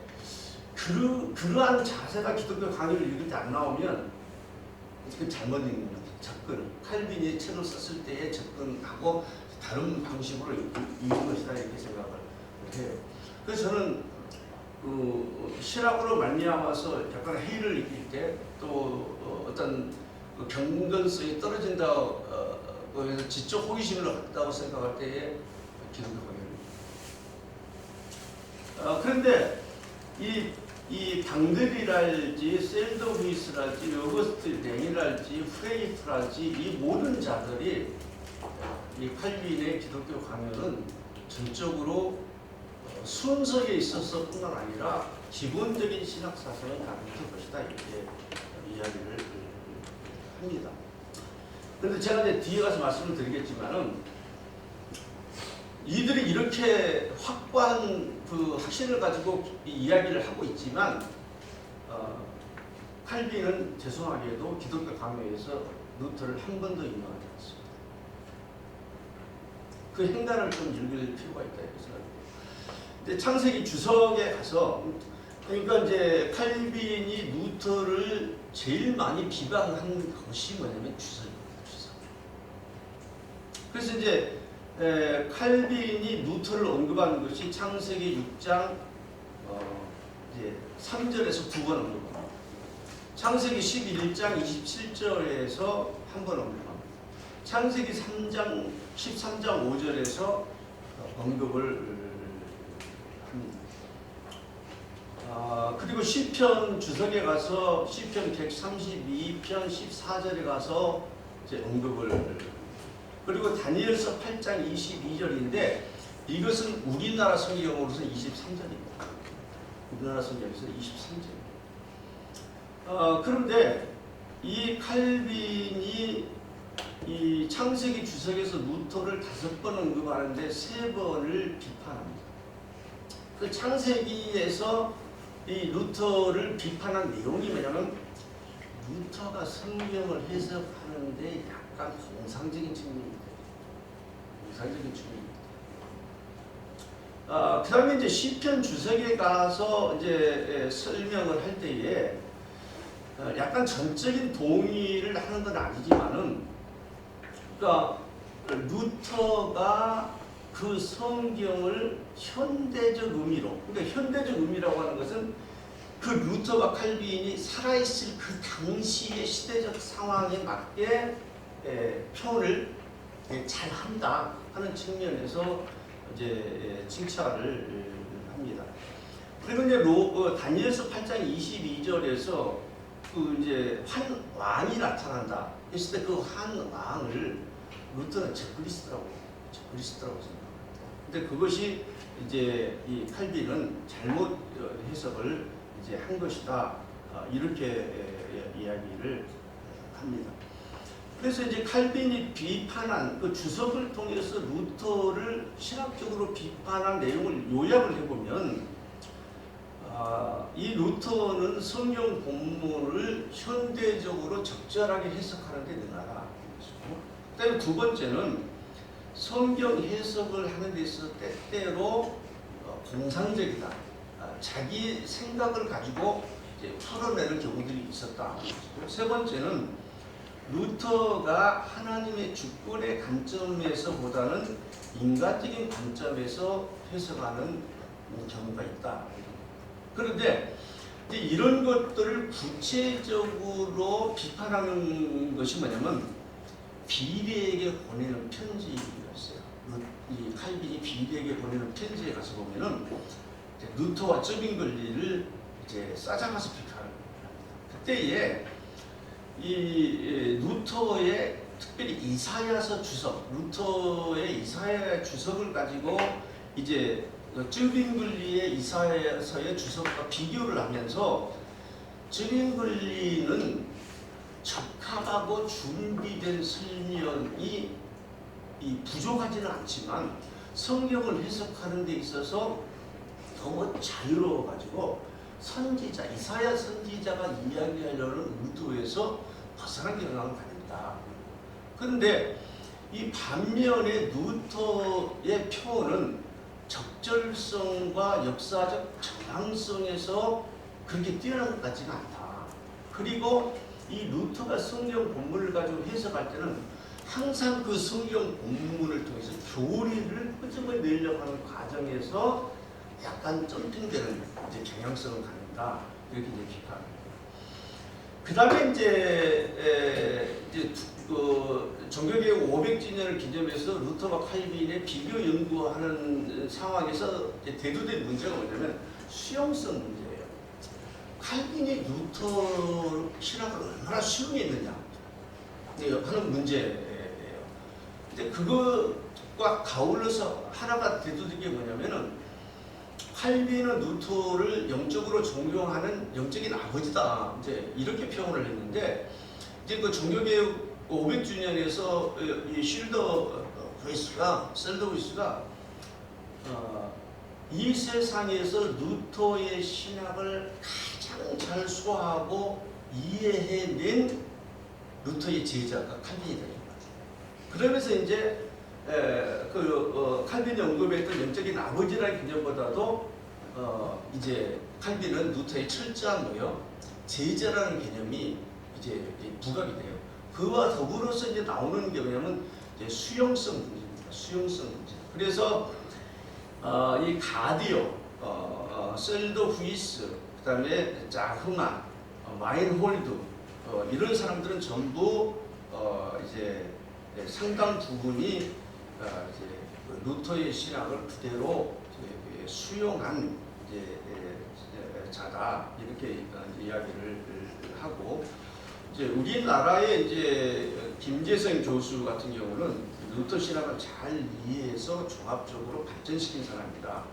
[SPEAKER 3] 그러한 자세가 기독교 강의를 읽을 때 안 나오면 그 잘못 읽는 거죠. 접근. 칼빈이 책을 썼을 때의 접근하고 다른 방식으로 읽는 것이다 이렇게 생각을 해요. 그래서 저는 그 신학으로 말미암아서 약간 회의를 느낄 때 또 어떤 그 경건성이 떨어진다고 해서 지적 호기심을 갖다고 생각할 때에 기독교 강의를. 그런데 이 당들이랄지 셀더휘스랄지 어거스트 랭이랄지 프레이트랄지 이 모든 자들이 이 칼빈의 기독교 강요는 전적으로 순서에 있어서 뿐만 아니라 기본적인 신학 사상을 가르칠 것이다 이렇게 이야기를 합니다. 그런데 제가 이제 뒤에 가서 말씀을 드리겠지만은 이들이 이렇게 확고한 그 확신을 가지고 이야기를 하고 있지만 칼빈은 죄송하게도 기독교 강요에서 루터를 한 번도 인정하지 않습니다. 그 행단을 좀 읽을 필요가 있다 이렇게 생각합니다. 근데 창세기 주석에 가서 그러니까 이제 칼빈이 루터를 제일 많이 비방한 것이 뭐냐면 주석입니다. 주석. 그래서 이제 칼빈이 루터를 언급하는 것이 창세기 6장 이제 3절에서 2번 언급합니다. 창세기 11장 27절에서 한 번 언급합니다. 창세기 3장 13장 5절에서 언급을 합니다. 그리고 시편 주석에 가서 시편 132편 14절에 가서 이제 언급을 그리고 다니엘서 8장 22절인데 이것은 우리나라 성경으로서 23절입니다. 우리나라 성경에서 23절. 그런데 이 칼빈이 이 창세기 주석에서 루터를 5번 언급하는데 3번을 비판합니다. 그 창세기에서 이 루터를 비판한 내용이 뭐냐면 루터가 성경을 해석하는데 약간 공상적인 측면입니다. 공상적인 측면입니다. 그다음에 이제 시편 주석에 가서 이제 설명을 할 때에 약간 전적인 동의를 하는 건 아니지만은, 그러니까 루터가 그 성경을 현대적 의미로, 그러니까 현대적 의미라고 하는 것은 그 루터와 칼빈이 살아있을 그 당시의 시대적 상황에 맞게 표현을 잘 한다 하는 측면에서 이제 칭찬을 합니다. 그리고 이제 다니엘서 8장 22절에서 그 이제 한 왕이 나타난다 했을 때 그 한 왕을 루터는 적그리스도라고 생각합니다. 근데 그것이 이제 이 칼빈은 잘못 해석을 이제 한 것이다, 이렇게 이야기를 합니다. 그래서 이제 칼빈이 비판한 그 주석을 통해서 루터를 신학적으로 비판한 내용을 요약을 해보면, 이 루터는 성경 본문을 현대적으로 적절하게 해석하는 데 능하다. 그다음에 두 번째는 성경 해석을 하는 데 있어서 때때로 공상적이다. 자기 생각을 가지고 이제 풀어내는 경우들이 있었다. 세 번째는 루터가 하나님의 주권의 관점에서보다는 인간적인 관점에서 해석하는 경우가 있다. 그런데 이제 이런 것들을 구체적으로 비판하는 것이 뭐냐면 비리에게 보내는 편지가 있어요. 이 칼빈이 비리에게 보내는 편지에 가서 보면은 루터와 쩌빙글리를 이제 싸잡아서 비판합니다. 그때에 이 루터의 특별히 이사야서 주석, 루터의 이사야 주석을 가지고 이제 쩌빙글리의 이사야서의 주석과 비교를 하면서 쩌빙글리는 적합하고 준비된 설명이 부족하지는 않지만 성경을 해석하는 데 있어서 너무 자유로워가지고 선지자, 이사야 선지자가 이야기하려는 의도에서 벗어난 경향을 가진다. 그런데 이 반면에 루터의 표현은 적절성과 역사적 정당성에서 그렇게 뛰어난 것 같지는 않다. 그리고 이 루터가 성경 본문을 가지고 해석할 때는 항상 그 성경 본문을 통해서 교리를 끄집어 내려고 하는 과정에서 약간 점핑되는 이제 경향성을 갖는다, 이렇게 이제 비판합니다. 그 다음에 이제 그 종교개혁 500주년을 기념해서 루터와 칼빈의 비교 연구하는 상황에서 대두된 문제가 뭐냐면 수용성 문제예요. 칼빈이 루터 신학을 얼마나 수용했느냐 하는 문제예요. 근데 그것과 가울러서 하나가 대두된 게 뭐냐면은 칼빈은 루터를 영적으로 존경하는 영적인 아버지다, 이제 이렇게 표현을 했는데, 이제 그 종교개혁 500주년에서 이 셀더후이스가 이 세상에서 루터의 신학을 가장 잘 소화하고 이해해낸 루터의 제자가 칼빈이다. 그러면서 이제 칼빈이 언급했던 영적인 아버지라는 개념보다도 이제 칼빈은 루터의 철저한 뭐요? 제자라는 개념이 이제 부각이 돼요. 그와 더불어서 이제 나오는 게 뭐냐면 이제 수용성 문제입니다. 수용성 문제. 그래서 이 가디오, 셀더후이스, 그다음에 자흐만, 마인홀드, 이런 사람들은 전부 이제 상당 부분이 이제 루터의 신학을 그대로 이제 수용한 이제 자다, 이렇게 이야기를 하고, 이제 우리나라의 이제 김재성 교수 같은 경우는 루터 신학을 잘 이해해서 종합적으로 발전시킨 사람입니다.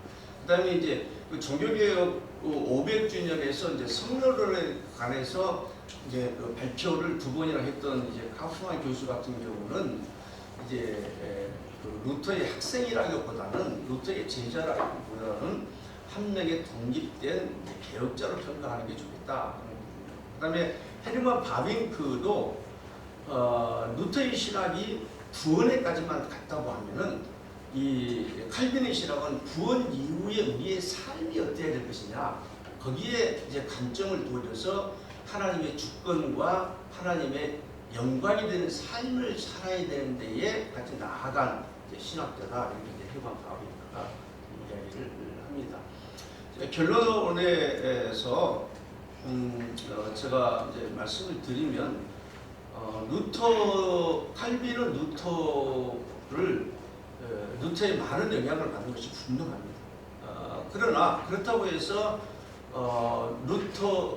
[SPEAKER 3] 그다음에 이제 그 종교개혁 500주년에서 이제 성로론에 관해서 이제 그 발표를 2번이나 했던 이제 카프만 교수 같은 경우는 이제 그 루터의 학생이라기보다는 루터의 제자라기보다는 한 명의 독립된 개혁자로 평가하는 게 좋겠다. 그다음에 헤르만 바빙크도 루터의 신학이 구원에까지만 갔다고 하면은 이 칼빈의 신학은 구원 이후에 우리의 삶이 어때야 될 것이냐 거기에 이제 관점을 두어져서 하나님의 주권과 하나님의 영광이 되는 삶을 살아야 되는 데에 같이 나아간 신학자다 이렇게 이제 헤르만 바빙크가 이야기를 합니다. 결론에서 제가 이제 말씀을 드리면 칼빈은 루터의 많은 영향을 받는 것이 분명합니다. 그러나 그렇다고 해서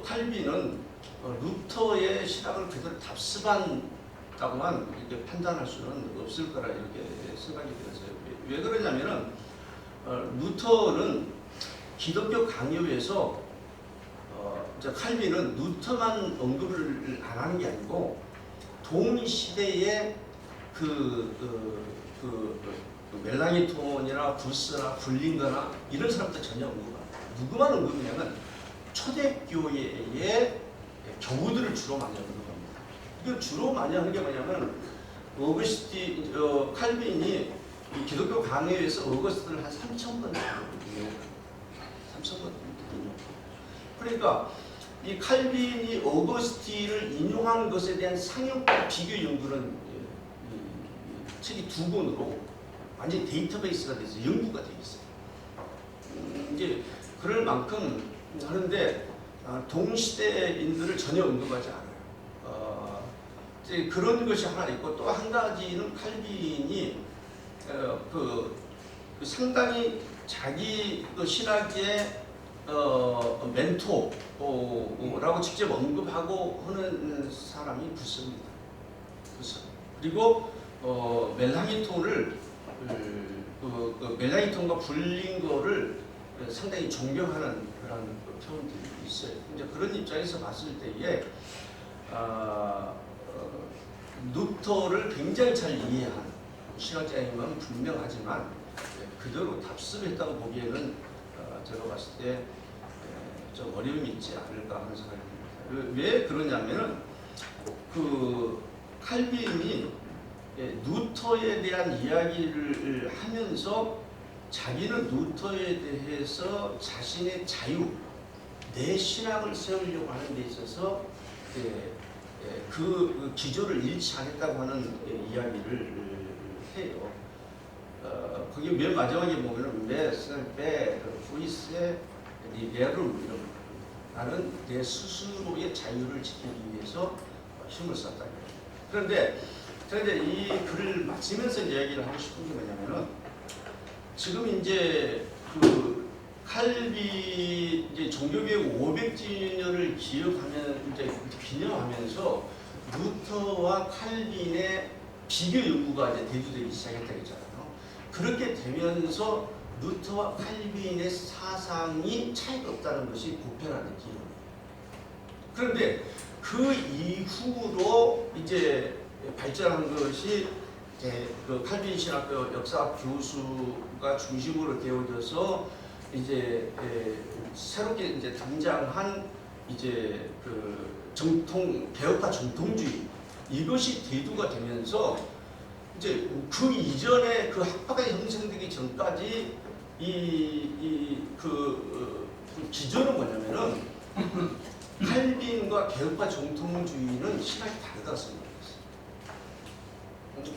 [SPEAKER 3] 칼빈은 루터의 신학을 그대로 답습한다고만 이렇게 판단할 수는 없을 거라 이렇게 생각이 들었어요. 왜 그러냐면은 루터는 기독교 강요에서 칼빈은 루터만 언급을 안 하는 게 아니고 동시대의 멜랑이톤이나 부스나 불린거나 이런 사람들 전혀 언급합니다. 누구만 언급하냐면 초대교회의 교우들을 주로 많이 언급합니다. 이걸 주로 많이 하는 게 뭐냐면 칼빈이 기독교 강요에서 어거스트를 한 3,000번 인용합니다. 3,000번 인용. 그러니까 이 칼빈이 어거스티를 인용한 것에 대한 상용과 비교 연구는 책이 2권으로 완전히 데이터베이스가 돼서 연구가 되어 있어요. 이제 그럴 만큼 하는데 동시대인들을 전혀 언급하지 않아요. 이제 그런 것이 하나 있고 또 한 가지는 칼빈이 상당히 자기 신학의 멘토라고 직접 언급하고 하는 사람이 부스입니다. 부스. 그리고 멜랑이톤을 멜랑이톤과 불린거를 상당히 존경하는 그런 표현들이 있어요. 이제 그런 입장에서 봤을 때에 루터를 굉장히 잘 이해한 신학자인 건 분명하지만 그대로 답습했다고 보기에는 제가 봤을 때 좀 어려움이 있지 않을까 하는 생각이 듭니다. 왜 그러냐면은 칼빈이 루터에 대한 이야기를 하면서 자기는 루터에 대해서 자신의 자유, 내 신앙을 세우려고 하는 데 있어서 그 기조를 잃지 않았다고 하는 이야기를 해요. 거기 맨 마지막에 보면은 후이스의 리베룸 나는 내 스스로의 자유를 지키기 위해서 힘을 썼다. 그런데 제가 이제 이 글을 마치면서 이야기를 하고 싶은 게 뭐냐면은 지금 이제 칼빈 이제 종교개혁 500주년을 기념하면서 루터와 칼빈의 비교 연구가 이제 대두되기 시작했다 했잖아요. 그렇게 되면서 루터와 칼빈의 사상이 차이가 없다는 것이 보편화된 기록이에요. 그런데 그 이후로 이제 발전한 것이 이제 칼빈 신학교 역사 교수가 중심으로 되어져서 이제 새롭게 이제 등장한 이제 개혁파 정통주의 이것이 대두가 되면서 이제 그 이전에 그 학파가 형성되기 전까지 기조는 뭐냐면은 칼빈과 개혁파 정통주의는 신학이 다르다고 생각했어요.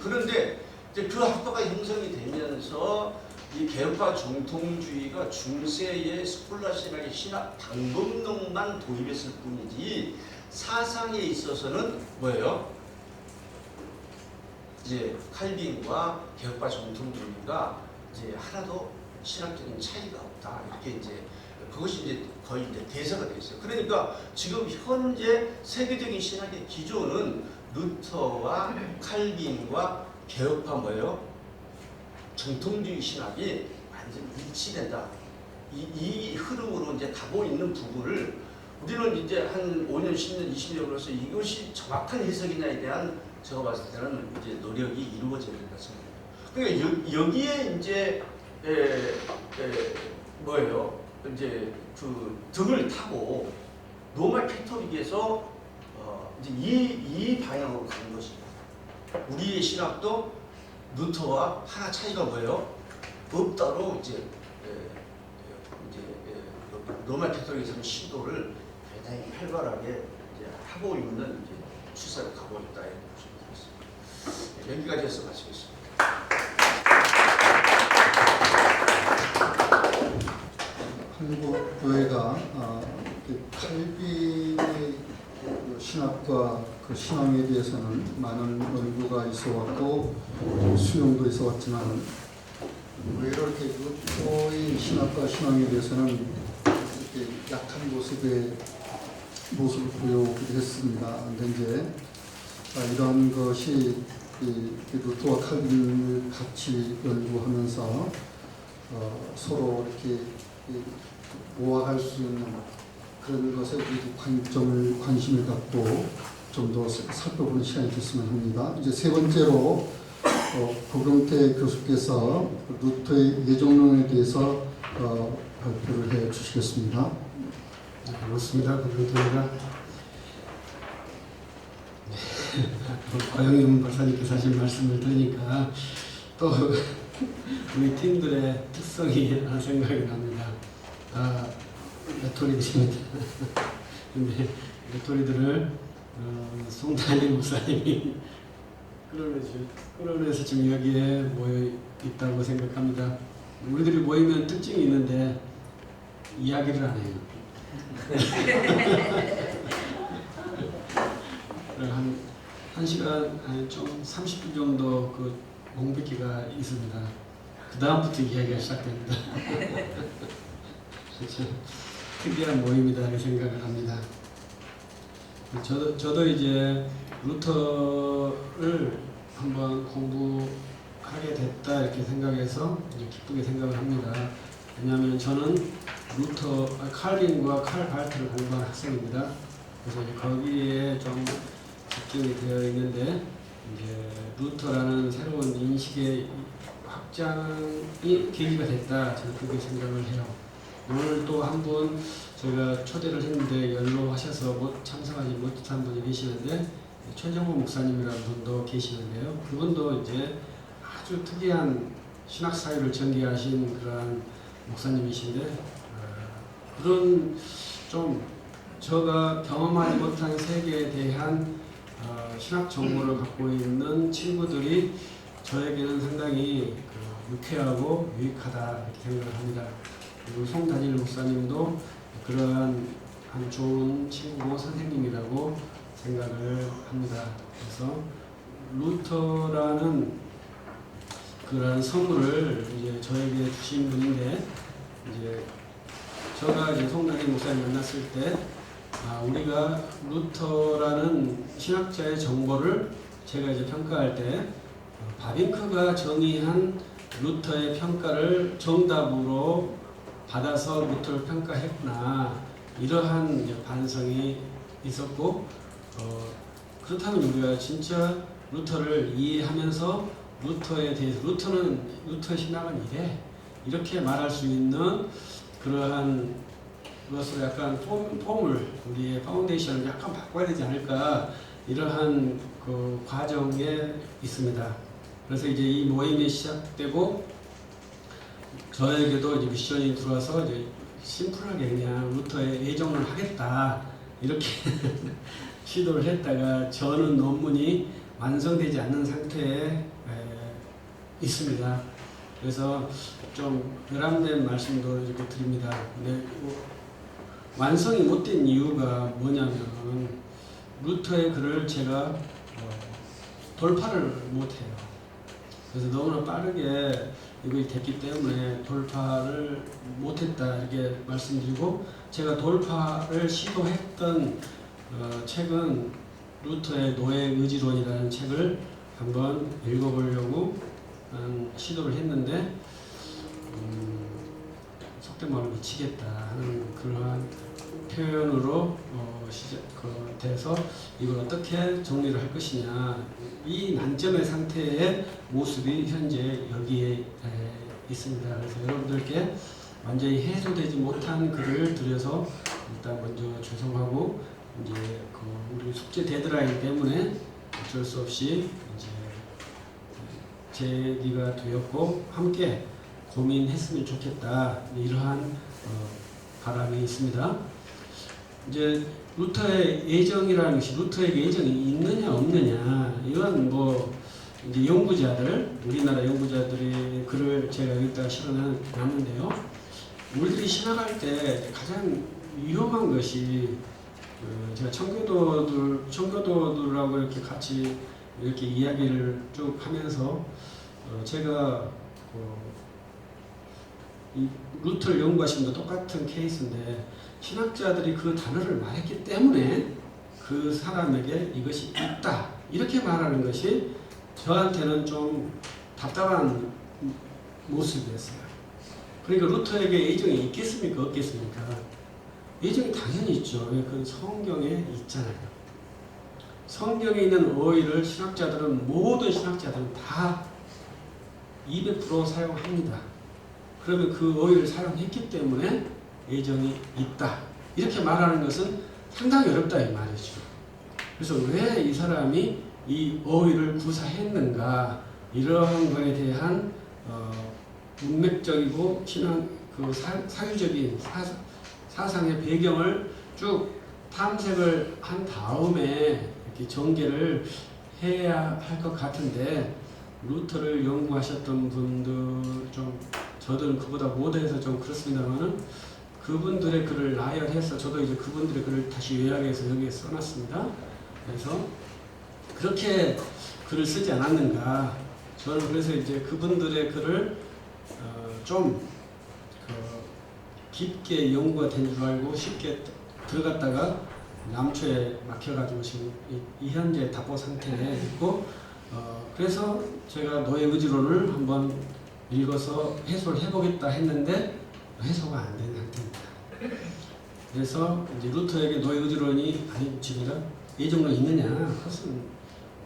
[SPEAKER 3] 그런데 이제 그 학파가 형성이 되면서 이 개혁파 정통주의가 중세의 스콜라 신학의 신학 방법론만 도입했을 뿐이지 사상에 있어서는 뭐예요? 이제 칼빈과 개혁파 정통주의가 이제 하나도 신학적인 차이가 없다 이렇게 이제 그것이 이제 거의 이제 대세가 되어 있어요. 그러니까 지금 현재 세계적인 신학의 기조는 루터와 칼빈과 개혁파 뭐예요? 정통주의 신학이 완전히 일치된다. 이 흐름으로 이제 가고 있는 부분을 우리는 이제 한 5년, 10년, 20년으로서 이것이 정확한 해석이냐에 대한 제가 봤을 때는 이제 노력이 이루어져야 된다 생각합니다. 그러니까 여기에 이제 뭐예요? 이제 그 등을 타고 노멀 캐토릭에서 이제 이 방향으로 가는 것입니다. 우리의 신학도 루터와 하나 차이가 뭐예요? 없다로 이제 로마 캐토릭에서는 시도를 굉장히 활발하게 이제 하고 있는 이제 추세로 가고 있다 이런 것입니다. 여기까지 해서 마치겠습니다.
[SPEAKER 1] 한국 교회가 칼빈의 신학과 그 신앙에 대해서는 많은 연구가 있어왔고 수용도 있어왔지만 왜 이렇게 루터의 신학과 신앙에 대해서는 이렇게 약한 모습을 보여오기도 했습니다. 그런데 이제 이런 것이 루터와 칼빈을 같이 연구하면서 서로 이렇게 모아갈 수 있는 그런 것에 관심을 갖고 좀 더 살펴보는 시간이 됐으면 합니다. 이제 세 번째로 고경태 교수께서 루터의 예정론에 대해서 발표를 해 주시겠습니다.
[SPEAKER 4] 반갑습니다. 고경태입니다. 과영임 박사님께서 하신 말씀을 들으니까 또 우리 팀들의 특성이 하나 생각이 납니다. 레토릭입니다. 근데 레토리들을 송단일 목사님이 끌어내서 지금 여기에 모여 있다고 생각합니다. 우리들이 모이면 특징이 있는데 이야기를 안 해요. 한 시간 아니 좀 30분 정도 그 공백기가 있습니다. 그 다음부터 이야기가 시작됩니다. 특이한 모임이다 이렇게 생각을 합니다. 저도 이제 루터를 한번 공부하게 됐다 이렇게 생각해서 이제 기쁘게 생각을 합니다. 왜냐하면 저는 칼빈과 칼 발트를 공부한 학생입니다. 그래서 이제 거기에 좀 집중이 되어 있는데 이제 루터라는 새로운 인식의 확장이 계기가 됐다 저는 그렇게 생각을 해요. 오늘 또 한 분 저희가 초대를 했는데 연로하셔서 참석하지 못한 분이 계시는데 최정호 목사님이라는 분도 계시는데요. 그분도 이제 아주 특이한 신학 사유를 전개하신 그러한 목사님이신데 그런 좀 제가 경험하지 못한 세계에 대한 신학 정보를 갖고 있는 친구들이 저에게는 상당히 유쾌하고 유익하다 이렇게 생각을 합니다. 그리고 송단일 목사님도 그러한 한 좋은 친구 선생님이라고 생각을 합니다. 그래서 루터라는 그런 선물을 이제 저에게 주신 분인데 이제 제가 이제 송단일 목사님 만났을 때 우리가 루터라는 신학자의 정보를 제가 이제 평가할 때 바빙크가 정의한 루터의 평가를 정답으로 받아서 루터를 평가했구나 이러한 이제 반성이 있었고 그렇다면 우리가 진짜 루터를 이해하면서 루터에 대해서 루터 신학은 이렇게 말할 수 있는 그러한 그것으로 약간 폼을 우리의 파운데이션을 약간 바꿔야 되지 않을까 이러한 그 과정에 있습니다. 그래서 이제 이 모임이 시작되고 저에게도 이제 미션이 들어와서 이제 심플하게 그냥 루터의 예정을 하겠다 이렇게 시도를 했다가 저는 논문이 완성되지 않는 상태에 있습니다. 그래서 좀 결함된 말씀도 이렇게 드립니다. 근데 완성이 못된 이유가 뭐냐면 루터의 글을 제가 돌파를 못해요. 그래서 너무나 빠르게 이것이 됐기 때문에 돌파를 못했다 이렇게 말씀드리고 제가 돌파를 시도했던 책은 루터의 노예 의지론이라는 책을 한번 읽어보려고 시도를 했는데 속된 말로 미치겠다 하는 그러한 표현으로 돼서 이걸 어떻게 정리를 할 것이냐 이 난점의 상태의 모습이 현재 여기에 있습니다. 그래서 여러분들께 완전히 해소되지 못한 글을 들여서 일단 먼저 죄송하고 이제 그 우리 숙제 데드라인 때문에 어쩔 수 없이 이제 제기가 되었고 함께 고민했으면 좋겠다 이러한 바람이 있습니다. 이제 루터의 예정이라는 것이 루터에게 예정이 있느냐 없느냐 이건 뭐 이제 연구자들 우리나라 연구자들의 글을 제가 여기다가 실어놨는데요. 우리들이 신학할 때 가장 위험한 것이 제가 청교도들하고 이렇게 같이 이렇게 이야기를 쭉 하면서 제가 이 루터를 연구하신 것도 똑같은 케이스인데 신학자들이 그 단어를 말했기 때문에 그 사람에게 이것이 있다 이렇게 말하는 것이 저한테는 좀 답답한 모습이었어요. 그러니까 루터에게 예정이 있겠습니까 없겠습니까? 예정이 당연히 있죠. 그 성경에 있잖아요. 성경에 있는 어휘를 신학자들은 모든 신학자들은 다 200% 사용합니다. 그러면 그 어휘를 사용했기 때문에 예정이 있다. 이렇게 말하는 것은 상당히 어렵다 이 말이죠. 그래서 왜 이 사람이 이 어휘를 구사했는가 이러한 것에 대한 문맥적이고 신앙 그 사유적인 사상의 배경을 쭉 탐색을 한 다음에 이렇게 전개를 해야 할 것 같은데 루터를 연구하셨던 분들 좀 저도 그보다 못해서 좀 그렇습니다만은 그분들의 글을 나열해서 저도 이제 그분들의 글을 다시 요약해서 여기에 써놨습니다. 그래서 그렇게 글을 쓰지 않았는가 저는 그래서 이제 그분들의 글을 좀 깊게 연구가 된 줄 알고 쉽게 들어갔다가 남초에 막혀가지고 지금 이 현재 답보 상태에 있고 그래서 제가 노예 의지론을 한번 읽어서 해소를 해보겠다 했는데 해소가 안 된 상태입니다. 그래서 이제 루터에게 노예 의지론이 아니 지금 예정론 있느냐? 그것은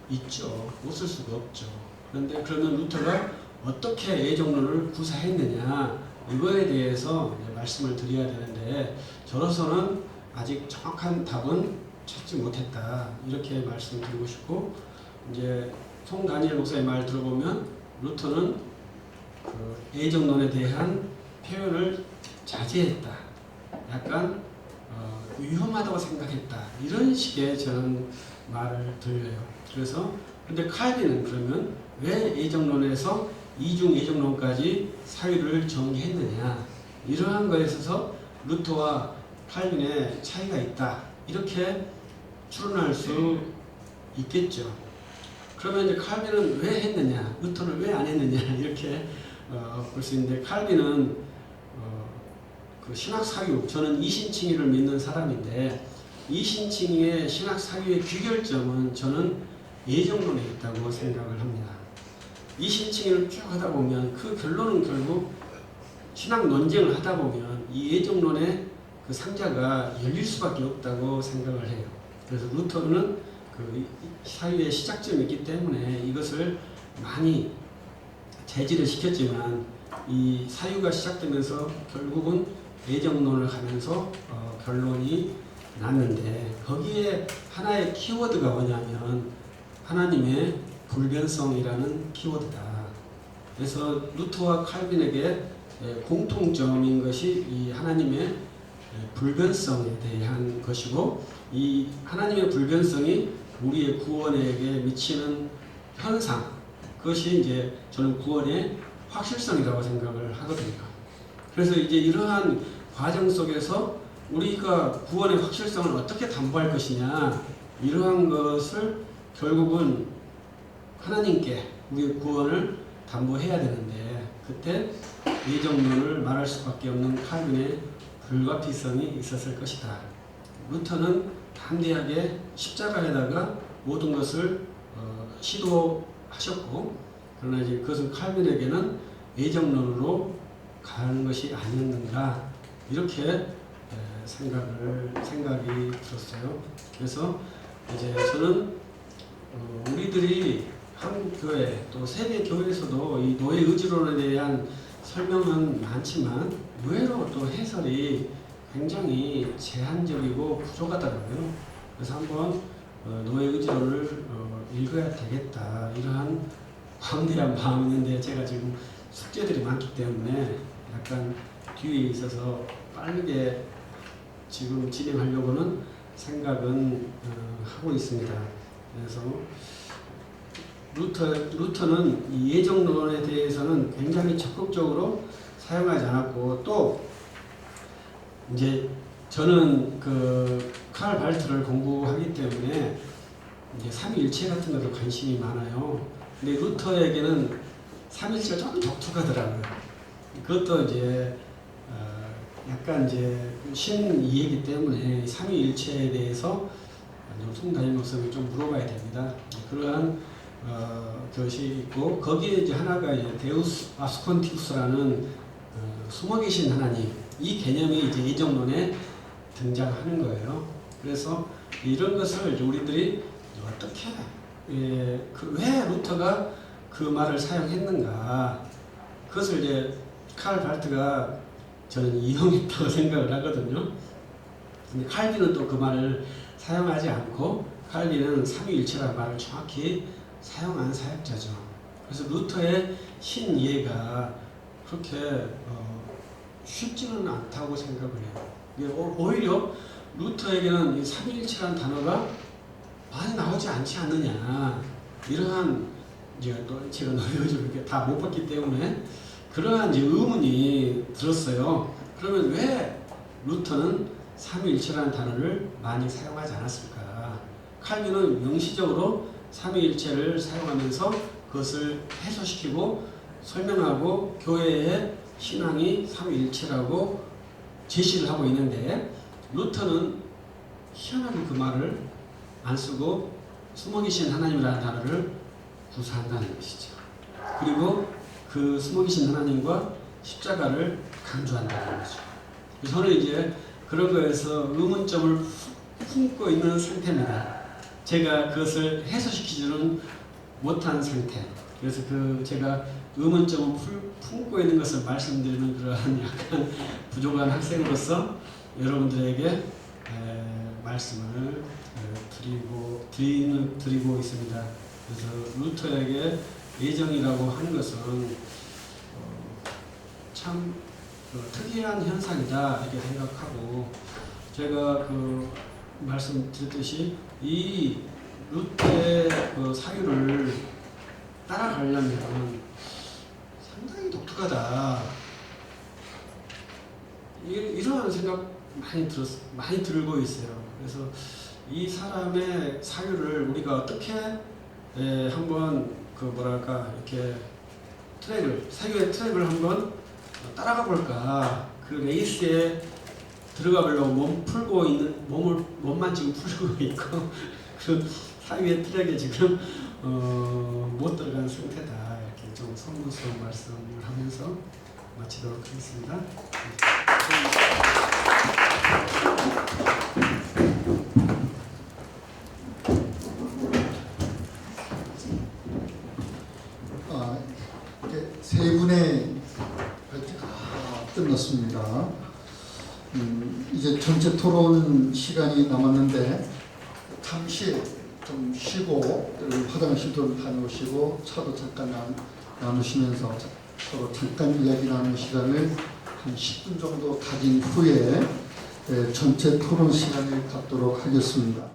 [SPEAKER 4] 있죠. 없을 수가 없죠. 그런데 그러면 루터가 어떻게 예정론을 구사했느냐 이거에 대해서 말씀을 드려야 되는데 저로서는 아직 정확한 답은 찾지 못했다 이렇게 말씀드리고 싶고 이제 송 다니엘 목사의 말 들어보면 루터는 그 예정론에 대한 표현을 자제했다. 약간 위험하다고 생각했다. 이런 식의 저는 말을 들려요. 그래서 근데 칼빈은 그러면 왜 예정론에서 이중 예정론까지 사유를 정리했느냐 이러한 거에 있어서 루터와 칼빈의 차이가 있다. 이렇게 추론할 수 있겠죠. 그러면 이제 칼빈은 왜 했느냐, 루터는 왜 안 했느냐 이렇게 볼 수 있는데 칼빈은 그 신학 사유, 저는 이신칭의를 믿는 사람인데 이신칭의의 신학 사유의 귀결점은 저는 예정론에 있다고 생각을 합니다. 이신칭의를 쭉 하다 보면 그 결론은 결국 신학 논쟁을 하다 보면 이 예정론의 그 상자가 열릴 수밖에 없다고 생각을 해요. 그래서 루터는 그 사유의 시작점이 있기 때문에 이것을 많이 제지를 시켰지만 이 사유가 시작되면서 결국은 예정론을 가면서 결론이 났는데 거기에 하나의 키워드가 뭐냐면 하나님의 불변성이라는 키워드다. 그래서 루터와 칼빈에게 공통점인 것이 이 하나님의 불변성에 대한 것이고 이 하나님의 불변성이 우리의 구원에게 미치는 현상 그것이 이제 저는 구원의 확실성이라고 생각을 하거든요. 그래서 이제 이러한 과정 속에서 우리가 구원의 확실성을 어떻게 담보할 것이냐 이러한 것을 결국은 하나님께 우리의 구원을 담보해야 되는데 그때 예정론을 말할 수밖에 없는 칼빈의 불가피성이 있었을 것이다. 루터는 담대하게 십자가에다가 모든 것을 시도하셨고 그러나 이제 그것은 칼빈에게는 예정론으로 가는 것이 아니었는가 이렇게 생각이 들었어요. 그래서 이제 저는 우리들이 한국 교회 또 세계 교회에서도 이 노예 의지론에 대한 설명은 많지만 의외로 또 해설이 굉장히 제한적이고 부족하더라고요. 그래서 한번 노예 의지로를 읽어야 되겠다 이러한 광대한 마음이 있는데 제가 지금 숙제들이 많기 때문에 약간 뒤에 있어서 빠르게 지금 진행하려고는 생각은 하고 있습니다. 그래서 루터는 이 예정론에 대해서는 굉장히 적극적으로 사용하지 않았고, 또 이제 저는 그 칼 발트를 공부하기 때문에 이제 삼위일체 같은 것도 관심이 많아요. 근데 루터에게는 삼위일체가 조금 독특하더라고요. 그것도 이제 약간 이제 신이해이기 때문에 삼위일체에 대해서 송다임 목사님이 좀 물어봐야 됩니다. 그러한 것이 있고, 거기에 이제 하나가 이제 데우스 아스콘티우스라는 숨어 계신 하나님, 이 개념이 이제 예정론에 등장하는 거예요. 그래서 이런 것을 우리들이 어떻게 왜 루터가 그 말을 사용했는가, 그것을 이제 칼 발트가 저는 이용했다고 생각을 하거든요. 근데 칼빈은 또 그 말을 사용하지 않고, 칼빈은 삼위일체라는 말을 정확히 사용한 사역자죠. 그래서 루터의 신이해가 그렇게 쉽지는 않다고 생각을 해요. 오히려 루터에게는 이 삼위일체라는 단어가 많이 나오지 않지 않느냐, 이러한 이제 또 제가 노예의지를 이렇게 다 못 봤기 때문에 그러한 이제 의문이 들었어요. 그러면 왜 루터는 삼위일체라는 단어를 많이 사용하지 않았을까? 칼빈은 명시적으로 삼위일체를 사용하면서 그것을 해소시키고 설명하고 교회의 신앙이 삼위일체라고 제시를 하고 있는데, 루터는 희한하게 그 말을 안 쓰고 숨어 계신 하나님이라는 단어를 구사한다는 것이죠. 그리고 그 숨어 계신 하나님과 십자가를 강조한다는 거죠. 저는 이제 그런 거에서 의문점을 품고 있는 상태입니다. 제가 그것을 해소시키지는 못한 상태. 그래서 제가 의문점을 품고 있는 것을 말씀드리는 그러한 약간 부족한 학생으로서 여러분들에게 말씀을 드리고 있습니다. 그래서 루터에게 예정이라고 하는 것은 참 특이한 현상이다 이렇게 생각하고, 제가 말씀드렸듯이 이 루터의 사유를 따라가려면 상당히 독특하다, 이러한 생각 많이 들고 있어요. 그래서 이 사람의 사유를 우리가 어떻게 한번 이렇게 사유의 트랙을 한번 따라가 볼까. 그 레이스에 들어가 보려고 몸만 지금 풀고 있고 그 사유의 트랙에 지금 못 들어간 상태다. 이렇게 좀 성문스러운 말씀을 하면서 마치도록 하겠습니다.
[SPEAKER 1] 세 분의 발표가 끝났습니다. 이제 전체 토론 시간이 남았는데 잠시 좀 쉬고 화장실도 다녀오시고 차도 잠깐 나누시면서 서로 잠깐 이야기 나누는 시간을 한 10분 정도 가진 후에 전체 토론 시간을 갖도록 하겠습니다.